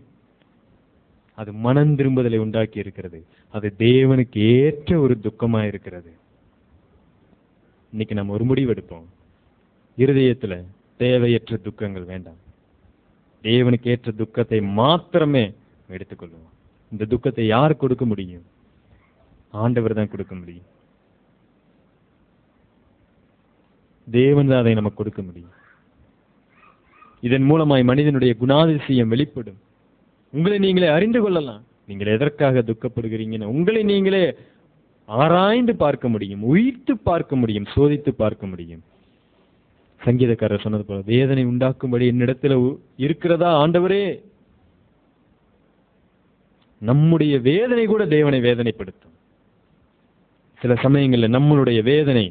அது மனம் திரும்புதலை உண்டாக்கி இருக்கிறது. அது தேவனுக்கு ஏற்ற ஒரு துக்கமா இருக்கிறது. இன்னைக்கு நம்ம ஒரு முடிவு எடுப்போம். இருதயத்துல தேவையற்ற துக்கங்கள் வேண்டாம். தேவனுக்கு ஏற்ற துக்கத்தை மாத்திரமே எடுத்துக்கொள்வோம். இந்த துக்கத்தை யார் கொடுக்க முடியும்? ஆண்டவர் தான் கொடுக்க முடியும். தேவன் தான் அதை நமக்கு கொடுக்க முடியும். இதன் மூலமாய் மனிதனுடைய குணாதிசயம் வெளிப்படும். உங்களை நீங்களே அறிந்து கொள்ளலாம். நீங்கள் எதற்காக துக்கப்படுகிறீங்கன்னு உங்களை நீங்களே ஆராய்ந்து பார்க்க முடியும், உயிர்த்து பார்க்க முடியும், சோதித்து பார்க்க முடியும். சங்கீதக்காரர் சொன்னது போல, வேதனை உண்டாக்கும்படி என்னிடத்துல இருக்கிறதா ஆண்டவரே? நம்முடைய வேதனை கூட தேவனை வேதனைப்படுத்தும். சில சமயங்கள்ல நம்மளுடைய வேதனை